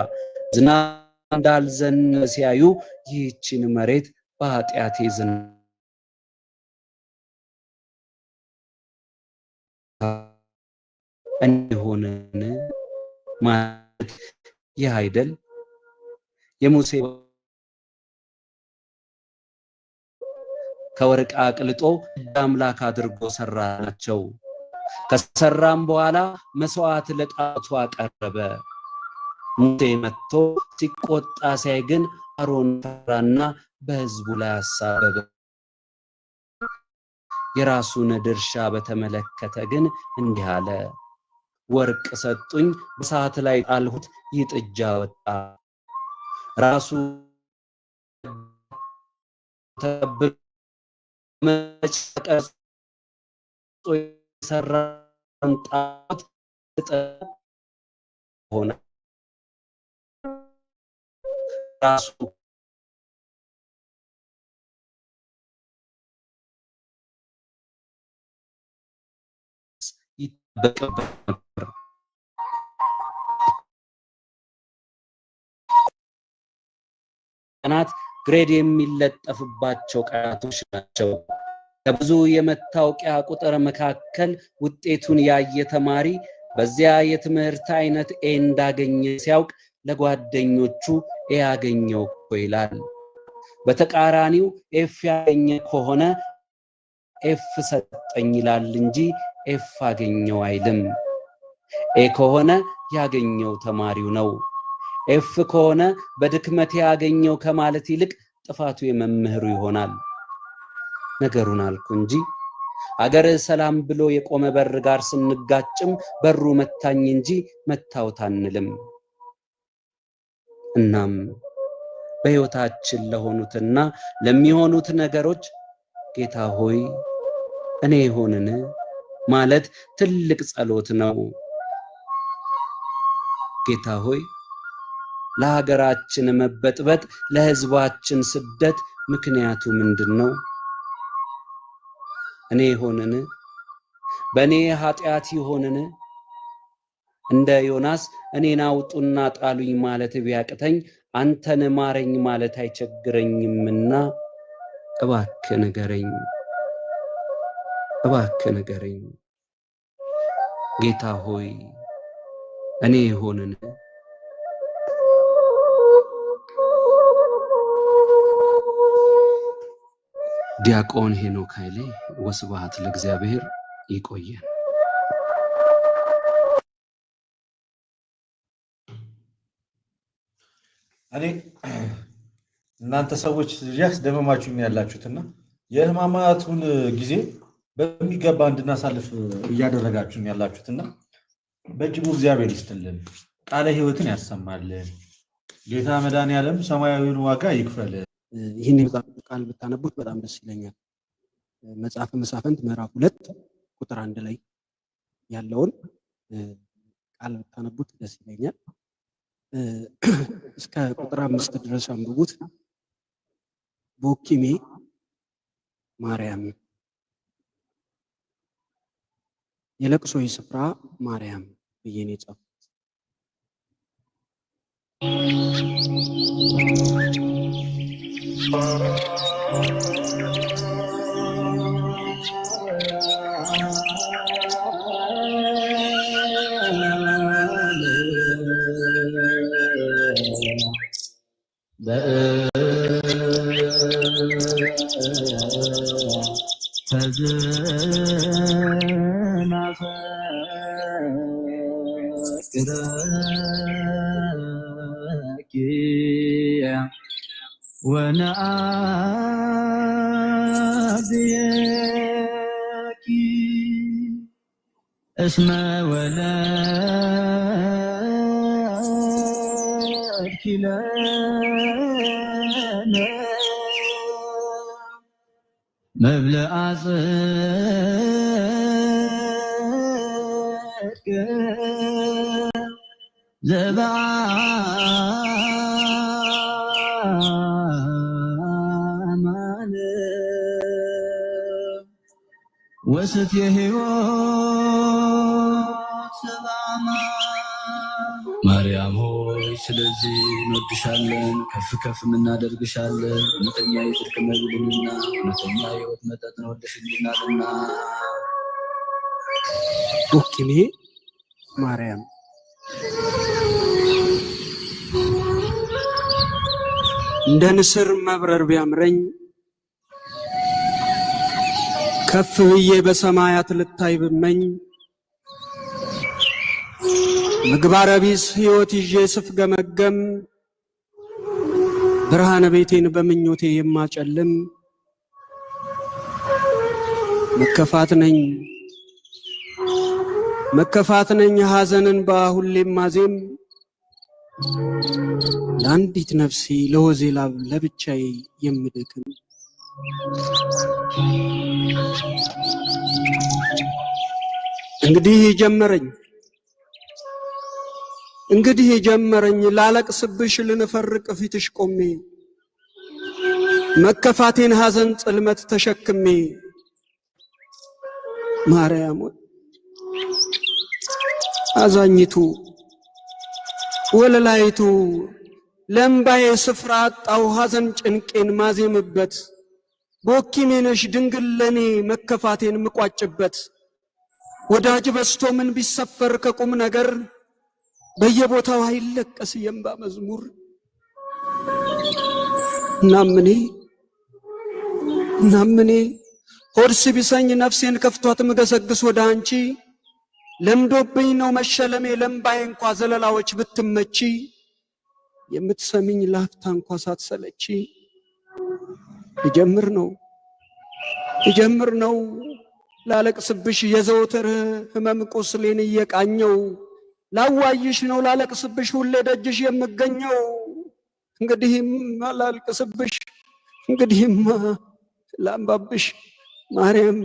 ዝናብ እንዳልዘነበ ሲያዩ ይህችን መሬት በኃጢአቴ ዝናብ እንዲሆንን ማለት ይህ አይደል? የሙሴ ከወርቅ አቅልጦ አምላክ አድርጎ ሰራናቸው። ከሰራም በኋላ መስዋዕት ለጣዖቱ አቀረበ። ሙሴ መጥቶ ሲቆጣ ሲያይ ግን አሮን ፈራና በሕዝቡ ላይ አሳበበ። የራሱን ድርሻ በተመለከተ ግን እንዲህ አለ። ወርቅ ሰጡኝ፣ በእሳት ላይ ጣልሁት፣ ይህ ጥጃ ወጣ። ራሱ ተቀርጾ የሰራን ጣዖት ሆነ። ራሱ ይጠበቅበት ነበር። ቀናት ግሬድ የሚለጠፍባቸው ቀናቶች ናቸው። ከብዙ የመታወቂያ ቁጥር መካከል ውጤቱን ያየ ተማሪ በዚያ የትምህርት አይነት ኤ እንዳገኘ ሲያውቅ ለጓደኞቹ ኤ ያገኘው እኮ ይላል። በተቃራኒው ኤፍ ያገኘ ከሆነ ኤፍ ሰጠኝ ይላል እንጂ ኤፍ አገኘው አይልም። ኤ ከሆነ ያገኘው ተማሪው ነው። ኤፍ ከሆነ በድክመት ያገኘው ከማለት ይልቅ ጥፋቱ የመምህሩ ይሆናል። ነገሩን አልኩ እንጂ አገር ሰላም ብሎ የቆመ በር ጋር ስንጋጭም በሩ መታኝ እንጂ መታውት አንልም። እናም በሕይወታችን ለሆኑትና ለሚሆኑት ነገሮች ጌታ ሆይ እኔ ይሆንን ማለት ትልቅ ጸሎት ነው። ጌታ ሆይ ለሀገራችን መበጥበጥ፣ ለሕዝባችን ስደት ምክንያቱ ምንድነው? እኔ ይሆንን? በእኔ ኃጢአት ይሆንን? እንደ ዮናስ እኔን አውጡና ጣሉኝ ማለት ቢያቅተኝ አንተን ማረኝ ማለት አይቸግረኝምና እባክህ ንገረኝ፣ እባክህ ንገረኝ። ጌታ ሆይ እኔ ይሆንን? ዲያቆን ሄኖክ ኃይሌ። ወስብሐት ለእግዚአብሔር። ይቆየን። እኔ እናንተ ሰዎች ያስደመማችሁኝ ያላችሁትና የሕማማቱን ጊዜ በሚገባ እንድናሳልፍ እያደረጋችሁኝ ያላችሁትና በእጅጉ እግዚአብሔር ይስጥልን፣ ቃለ ሕይወትን ያሰማልን። ጌታ መድኃኔዓለም ሰማያዊውን ዋጋ ይክፈል። ይህን ቃል ብታነቡት በጣም ደስ ይለኛል። መጽሐፈ መሳፍንት ምዕራፍ 2 ቁጥር 1 ላይ ያለውን ቃል ብታነቡት ደስ ይለኛል። እስከ ቁጥር 5 ድረስ አንብቡት። ቦኪሜ ማርያም የለቅሶ ስፍራ ማርያም ብዬ ነው የጻፍኩት። ወነአብየኪ እስመ ወለድኪ ለነ መብልዐ ጽድቅ ዘበአማን ወሰትየ ሕይወት ሰላማን። ማርያም ሆይ ስለዚህ እንወድሻለን፣ ከፍ ከፍ እናደርግሻለን። እውነተኛ የጽድቅ መብልና እውነተኛ የሕይወት መጠጥን ወልደሽልናልና። ቦኪሜ ማርያም እንደ ንስር መብረር ቢያምረኝ ከፍ ብዬ በሰማያት ልታይ ብመኝ ምግባረ ቢስ ሕይወት ይዤ ስፍገመገም ብርሃነ ቤቴን በምኞቴ የማጨልም መከፋት ነኝ ሐዘንን በሁሌም ማዜም ለአንዲት ነፍሴ ለወዜ ላብ ለብቻዬ የምደክም እንግዲህ ጀመረኝ ላለቅስብሽ ልንፈርቅ ፊትሽ ቆሜ መከፋቴን ሐዘን ጽልመት ተሸክሜ ማርያም አዛኝቱ ወለላይቱ ለምባዬ ስፍራ አጣው ሐዘን ጭንቄን ማዜምበት ቦኪሜ ነሽ ድንግል ለኔ መከፋቴን ምቋጭበት ወዳጅ በስቶ ምን ቢሰፈር ከቁም ነገር በየቦታው አይለቀስ የእምባ መዝሙር እናምኔ ሆድስ ቢሰኝ ነፍሴን ከፍቷት ምገሰግስ ወደ አንቺ ለምዶብኝ ነው መሸለሜ ለምባዬ እንኳ ዘለላዎች ብትመቺ የምትሰሚኝ ላፍታ እንኳ ሳትሰለቺ ልጀምር ነው ላለቅስብሽ የዘወትር ህመም ቁስሌን እየቃኘው ላዋይሽ ነው ላለቅስብሽ ሁሌ ደጅሽ የምገኘው እንግዲህም ላልቅስብሽ እንግዲህማ ላምባብሽ ማርያም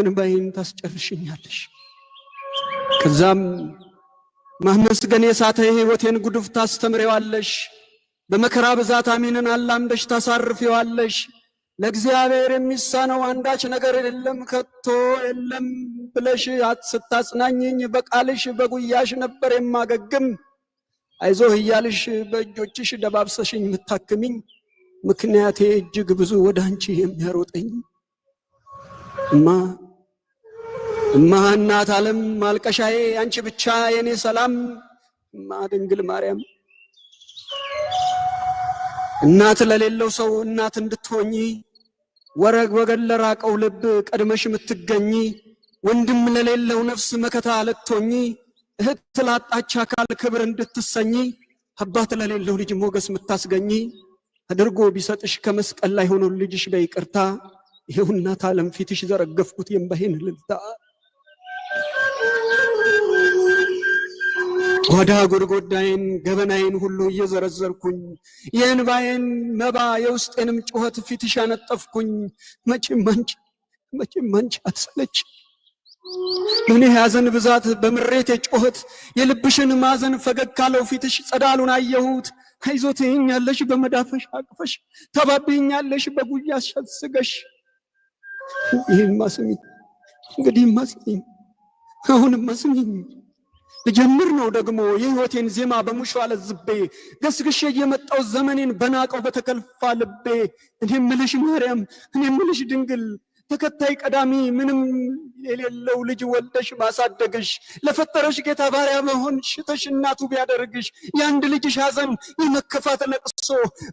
እንባዬን ታስጨርሽኛለሽ ከዛም ማመስገን የሳተ ሕይወቴን ጉድፍ ታስተምሬዋለሽ በመከራ ብዛት አሜንን አላምደሽ ታሳርፊዋለሽ ለእግዚአብሔር የሚሳነው አንዳች ነገር የለም ከቶ የለም ብለሽ ስታጽናኝኝ በቃልሽ በጉያሽ ነበር የማገግም አይዞህ እያልሽ በእጆችሽ ደባብሰሽኝ የምታክሚኝ ምክንያቴ እጅግ ብዙ ወደ አንቺ የሚያሮጠኝ እማ እናት ዓለም ማልቀሻዬ አንቺ ብቻ የኔ ሰላም እማ ድንግል ማርያም እናት ለሌለው ሰው እናት እንድትሆኚ ወረግ ወገን ለራቀው ልብ ቀድመሽ የምትገኚ ወንድም ለሌለው ነፍስ መከታ ልትሆኚ እህት ላጣች አካል ክብር እንድትሰኚ አባት ለሌለው ልጅ ሞገስ የምታስገኚ አድርጎ ቢሰጥሽ ከመስቀል ላይ ሆኖ ልጅሽ በይቅርታ ይሄው እናት ዓለም ፊትሽ ዘረገፍኩት የእምባዬን እልልታ ጓዳ ጎድጎዳዬን ገበናዬን ሁሉ እየዘረዘርኩኝ የእንባዬን መባ የውስጤንም ጩኸት ፊትሽ አነጠፍኩኝ መቼም አንቺ አትሰለች በእኔ ሐዘን ብዛት በምሬት የጮህት የልብሽን ማዘን ፈገግ ካለው ፊትሽ ጸዳሉን አየሁት። አይዞህ ትይኛለሽ በመዳፍሽ አቅፈሽ ተባብኛለሽ በጉያሽ ሰግስገሽ። ይሄማ ስሚኝ እንግዲህማ ስሚኝ አሁንማ ስሚኝ ልጀምር ነው ደግሞ የሕይወቴን ዜማ በሙሾ አለዝቤ ገስግሼ የመጣው ዘመኔን በናቀው በተከልፋ ልቤ። እኔም ምልሽ ማርያም እኔም ምልሽ ድንግል ተከታይ ቀዳሚ ምንም የሌለው ልጅ ወልደሽ ማሳደግሽ ለፈጠረሽ ጌታ ባሪያ መሆን ሽተሽ እናቱ ቢያደርግሽ የአንድ ልጅሽ ሐዘን የመከፋት ለቅሶ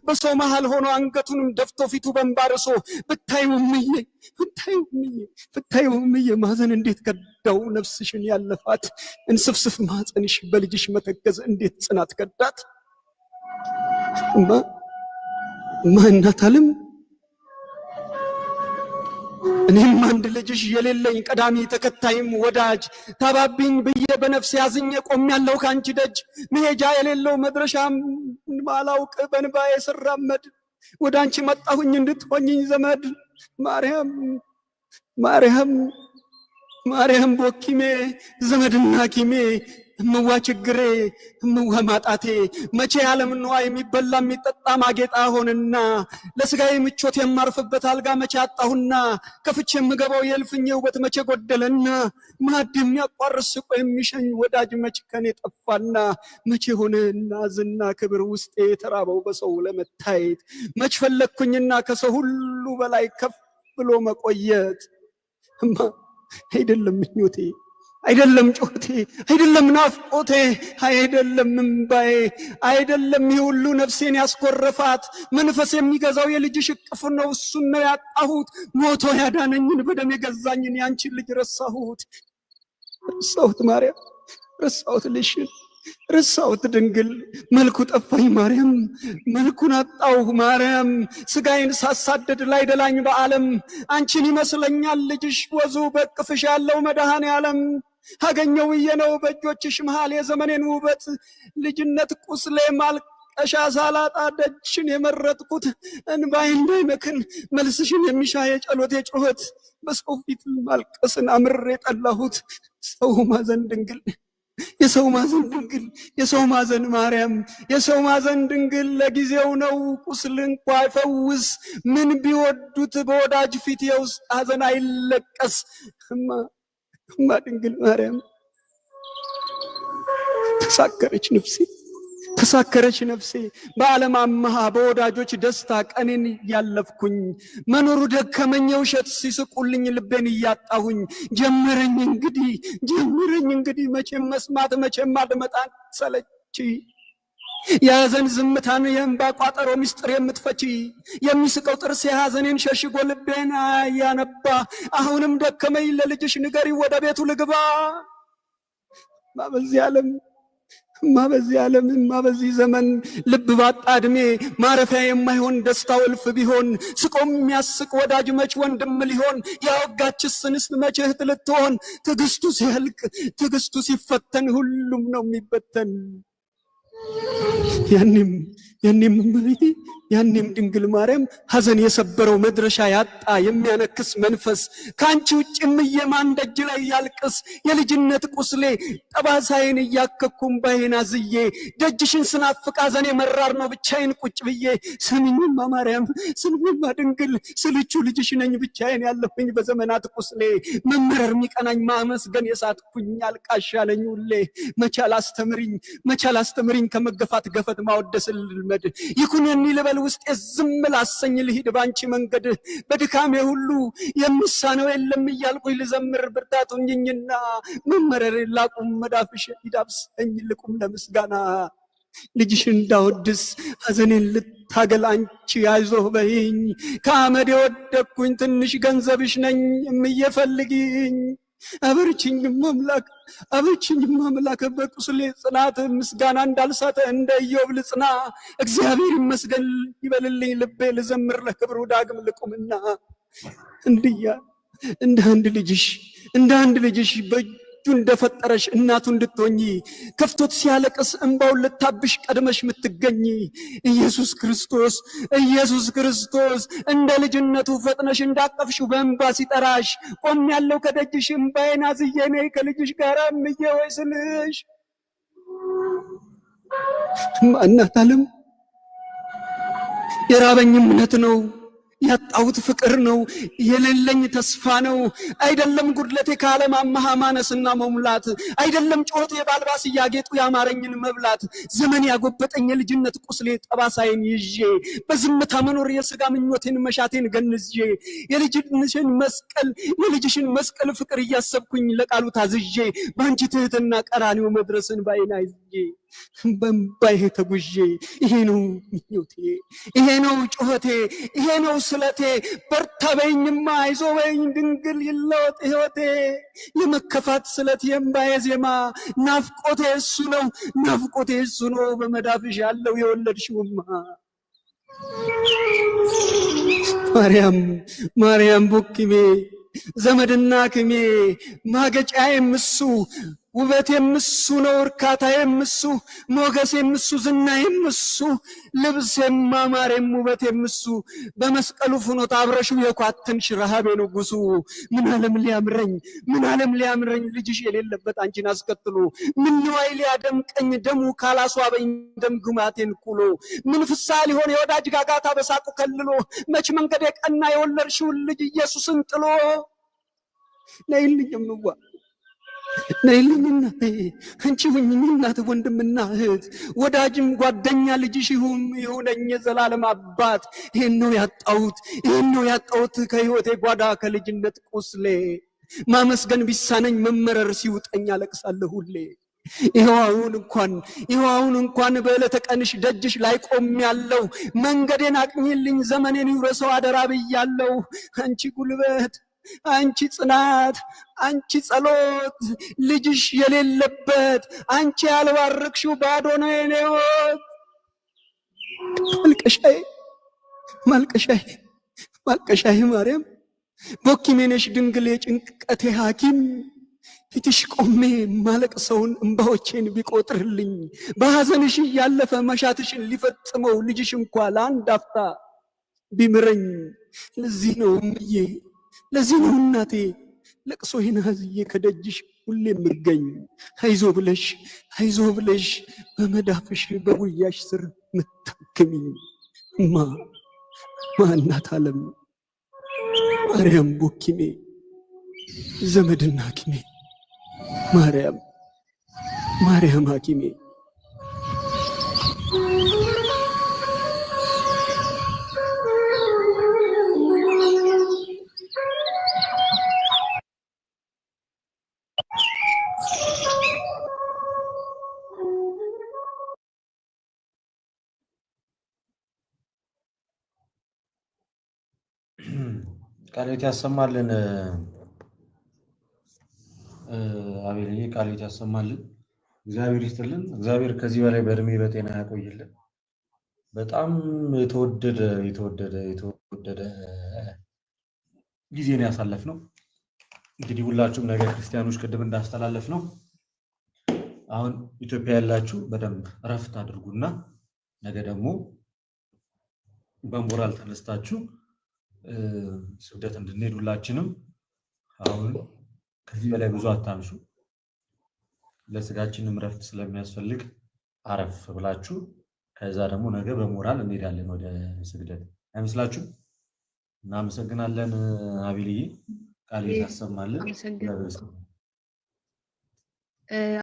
በሰው መሃል ሆኖ አንገቱንም ደፍቶ ፊቱ በንባርሶ ብታዩ እምዬ ማዘን እንዴት ከዳው ነፍስሽን ያለፋት እንስፍስፍ ማህፀንሽ በልጅሽ መተገዝ እንዴት ጽናት ከዳት። እማ እናት ዓለም እኔም አንድ ልጅሽ የሌለኝ ቀዳሚ ተከታይም ወዳጅ ታባቢኝ ብዬ በነፍስ ያዝኜ ቆሜያለሁ ካንቺ ደጅ መሄጃ የሌለው መድረሻም ማላውቅ በንባዬ ስራመድ ወደ አንቺ መጣሁኝ እንድትሆኝኝ ዘመድ። ማርያም ቦኪሜ ዘመድና ኪሜ እምዋ ችግሬ እምዋ ማጣቴ መቼ ዓለም ንዋይ የሚበላ የሚጠጣ ማጌጣ ሆንና ለስጋዬ ምቾት የማርፍበት አልጋ መቼ አጣሁና ከፍቼ የምገባው የእልፍኝ ውበት መቼ ጎደለና ማዕድ የሚያቋርስ ስቆ የሚሸኝ ወዳጅ መቼ ከኔ ጠፋና መቼ ሆነና ዝና ክብር ውስጤ የተራበው በሰው ለመታየት መቼ ፈለግኩኝና ከሰው ሁሉ በላይ ከፍ ብሎ መቆየት። እማ አይደለም ምኞቴ አይደለም ጮቴ አይደለም ናፍቆቴ አይደለም እምባዬ አይደለም ይህ ሁሉ ነፍሴን ያስኮረፋት መንፈስ የሚገዛው የልጅሽ እቅፍ ነው እሱን ነው ያጣሁት። ሞቶ ያዳነኝን በደም የገዛኝን ያንቺን ልጅ ረሳሁት ማርያም ረሳሁት ልሽን ረሳሁት ድንግል መልኩ ጠፋኝ ማርያም መልኩን አጣሁ ማርያም ስጋዬን ሳሳደድ ላይ ደላኝ በዓለም አንቺን ይመስለኛል ልጅሽ ወዙ በቅፍሽ ያለው መድኃኔ ዓለም አገኘው ነው በእጆችሽ መሃል የዘመኔን ውበት ልጅነት ቁስሌ ማልቀሻ ሳላጣ ደጅሽን የመረጥኩት እንባዬ እንዳይመክን መልስሽን የሚሻ የጸሎቴ ጩኸት በሰው ፊት ማልቀስን አምሬ ጠላሁት። ሰው ማዘን ድንግል የሰው ማዘን ድንግል የሰው ማዘን ማርያም የሰው ማዘን ድንግል ለጊዜው ነው ቁስል እንኳ አይፈውስ ምን ቢወዱት በወዳጅ ፊት የውስጥ ሐዘን አይለቀስ። እማ ድንግል ማርያም ተሳከረች ነፍሴ በዓለም አመሃ በወዳጆች ደስታ ቀኔን እያለፍኩኝ መኖሩ ደከመኝ ውሸት ሲስቁልኝ ልቤን እያጣሁኝ ጀመረኝ እንግዲህ መቼም መስማት መቼም ማድመጣን ሰለች የሐዘን ዝምታን የእንባ ቋጠሮ ምስጢር የምትፈቺ የሚስቀው ጥርስ የሐዘኔን ሸሽጎ ልቤን ያነባ አሁንም ደከመኝ ለልጅሽ ንገሪ ወደ ቤቱ ልግባ። በዚህ ዓለም በዚህ ዘመን ልብ ባጣ ዕድሜ ማረፊያ የማይሆን ደስታው እልፍ ቢሆን ስቆም የሚያስቅ ወዳጅ መች ወንድም ሊሆን ያወጋችስ እንስት መች እህት ልትሆን ትዕግስቱ ሲያልቅ ትዕግስቱ ሲፈተን ሁሉም ነው የሚበተን። ያኔም እመቤቴ ያኔም ድንግል ማርያም ሐዘን የሰበረው መድረሻ ያጣ የሚያነክስ መንፈስ ከአንቺ ውጭ እምዬ ማን ደጅ ላይ ያልቅስ የልጅነት ቁስሌ ጠባሳዬን እያከኩም ባይን አዝዬ ደጅሽን ስናፍቅ ሐዘኔ መራር ነው ብቻዬን ቁጭ ብዬ። ስሚኝማ ማርያም ስሚኝማ ድንግል ስልቹ ልጅሽ ነኝ ብቻዬን ያለሁኝ በዘመናት ቁስሌ መመረር የሚቀናኝ ማመስገን የሳትኩኝ አልቃሻ ነኝ ሁሌ። መቻል አስተምሪኝ ከመገፋት ገፈት ማወደስ ልልመድ ይኩነኒ ልበል ውስጤ ዝም ላሰኝ ልሂድ ባንቺ መንገድ በድካሜ ሁሉ የሚሳነው የለም እያልኩኝ ልዘምር ብርታት ሁኚኝና መመረር ላቁም መዳፍሽ ይዳብሰኝ ልቁም ለምስጋና ልጅሽን እንዳወድስ ሐዘኔን ልታገል አንቺ አይዞህ በይኝ ከአመድ የወደቅኩኝ ትንሽ ገንዘብሽ ነኝ እምዬፈልጊኝ አበርችኝም አምላክ በቁስሌ ጽናት ምስጋና እንዳልሳተ እንደ ኢዮብ ልጽና እግዚአብሔር ይመስገን ይበልልኝ ልቤ ልዘምር ለክብሩ ዳግም ልቁምና እንደ አንድ ልጅሽ በእጁ እንደፈጠረሽ እናቱ እንድትሆኚ ከፍቶት ሲያለቅስ እንባውን ልታብሽ ቀድመሽ ምትገኝ ኢየሱስ ክርስቶስ እንደ ልጅነቱ ፈጥነሽ እንዳቀፍሽው በእንባ ሲጠራሽ ቆም ያለው ከደጅሽ እምባዬን አዝዬ ነይ ከልጅሽ ጋር እምዬ ወይ ስልሽ እናት ዓለም የራበኝ እምነት ነው ያጣሁት ፍቅር ነው የሌለኝ ተስፋ ነው አይደለም ጉድለቴ ከዓለም አማሃ ማነስና መሙላት አይደለም ጮቴ ባልባስ ያጌጡ ያማረኝን መብላት ዘመን ያጎበጠኝ የልጅነት ቁስሌ ጠባሳዬን ይዤ በዝምታ መኖር የሥጋ ምኞቴን መሻቴን ገንዤ የልጅሽን መስቀል ፍቅር እያሰብኩኝ ለቃሉ ታዝዤ ባንቺ ትህትና ቀራኒው መድረስን ባይና ይዤ በእምባዬ ተጉዤ ይሄ ነው ምኞቴ ይሄ ነው ጩኸቴ ይሄ ነው ስለቴ በርታ በይኝማ አይዞ በይኝ ድንግል ይለወጥ ሕይወቴ የመከፋት ስለት የእምባዬ ዜማ ናፍቆቴ እሱ ነው በመዳፍሽ ያለው የወለድሽውማ ማርያም ቡኪሜ ዘመድና ክሜ ማገጫዬም እሱ ውበቴም እሱ ነው እርካታዬም እሱ ሞገሴም እሱ ዝናዬም እሱ ልብሴም ማማሬም ውበቴም እሱ በመስቀሉ ፍኖት አብረሽው የኳትንሽ ረሃቤ ንጉሱ ምን ዓለም ሊያምረኝ ልጅሽ የሌለበት አንቺን አስከትሎ ምን ንዋይ ሊያደምቀኝ ደሙ ካላስዋበኝ ደም ግማቴን ኩሎ ምን ፍሳ ሊሆን የወዳጅ ጋጋታ በሳቁ ከልሎ መች መንገድ የቀና የወለድሽውን ልጅ ኢየሱስን ጥሎ ነይልኝ እናቴ አንቺ ሁኚኝ እናት ወንድምና እህት ወዳጅም ጓደኛ ልጅሽ ይሁነኝ የዘላለም አባት ይሄን ነው ያጣሁት ከሕይወቴ ጓዳ ከልጅነት ቁስሌ ማመስገን ቢሳነኝ መመረር ሲውጠኝ አለቅሳለሁ ሁሌ ይኸው እንኳን በዕለተ ቀንሽ ደጅሽ ላይ ቆም ያለው መንገዴን አቅኝልኝ ዘመኔን ይውረሰው አደራ ብያለሁ አንቺ ጉልበት አንቺ ጽናት አንቺ ጸሎት ልጅሽ የሌለበት አንቺ ያልባረክሽው ባዶ ነው የኔ ሕይወት ማልቀሻዬ ማርያም ቦኪሜ ነሽ ድንግል የጭንቀቴ ሐኪም ፊትሽ ቆሜ ማለቅሰውን እንባዎቼን ቢቆጥርልኝ በሐዘንሽ እያለፈ መሻትሽን ሊፈጽመው ልጅሽ እንኳ ለአንድ አፍታ ቢምረኝ ለዚህ ነው እምዬ ለዚህ ነው እናቴ ለቅሶዬን አዝዬ ከደጅሽ ሁሌ የምገኝ አይዞ ብለሽ በመዳፍሽ በጉያሽ ስር ምታክሚኝ እናት ዓለም ማርያም ቦኪሜ ዘመድና ሐኪሜ ማርያም ሐኪሜ ቃልዮት ያሰማልን አቤልዬ ቃልዮት ያሰማልን እግዚአብሔር ይስጥልን እግዚአብሔር ከዚህ በላይ በእድሜ በጤና ያቆይልን በጣም የተወደደ ጊዜን ያሳለፍነው እንግዲህ ሁላችሁም ነገ ክርስቲያኖች ቅድም እንዳስተላለፍ ነው አሁን ኢትዮጵያ ያላችሁ በደንብ እረፍት አድርጉና ነገ ደግሞ በሞራል ተነስታችሁ ስግደት እንድንሄድ ሁላችንም አሁን ከዚህ በላይ ብዙ አታምሹ ለስጋችንም እረፍት ስለሚያስፈልግ አረፍ ብላችሁ ከዛ ደግሞ ነገ በሞራል እንሄዳለን ወደ ስግደት አይመስላችሁ እናመሰግናለን አቤልዬ ቃል ያሰማልን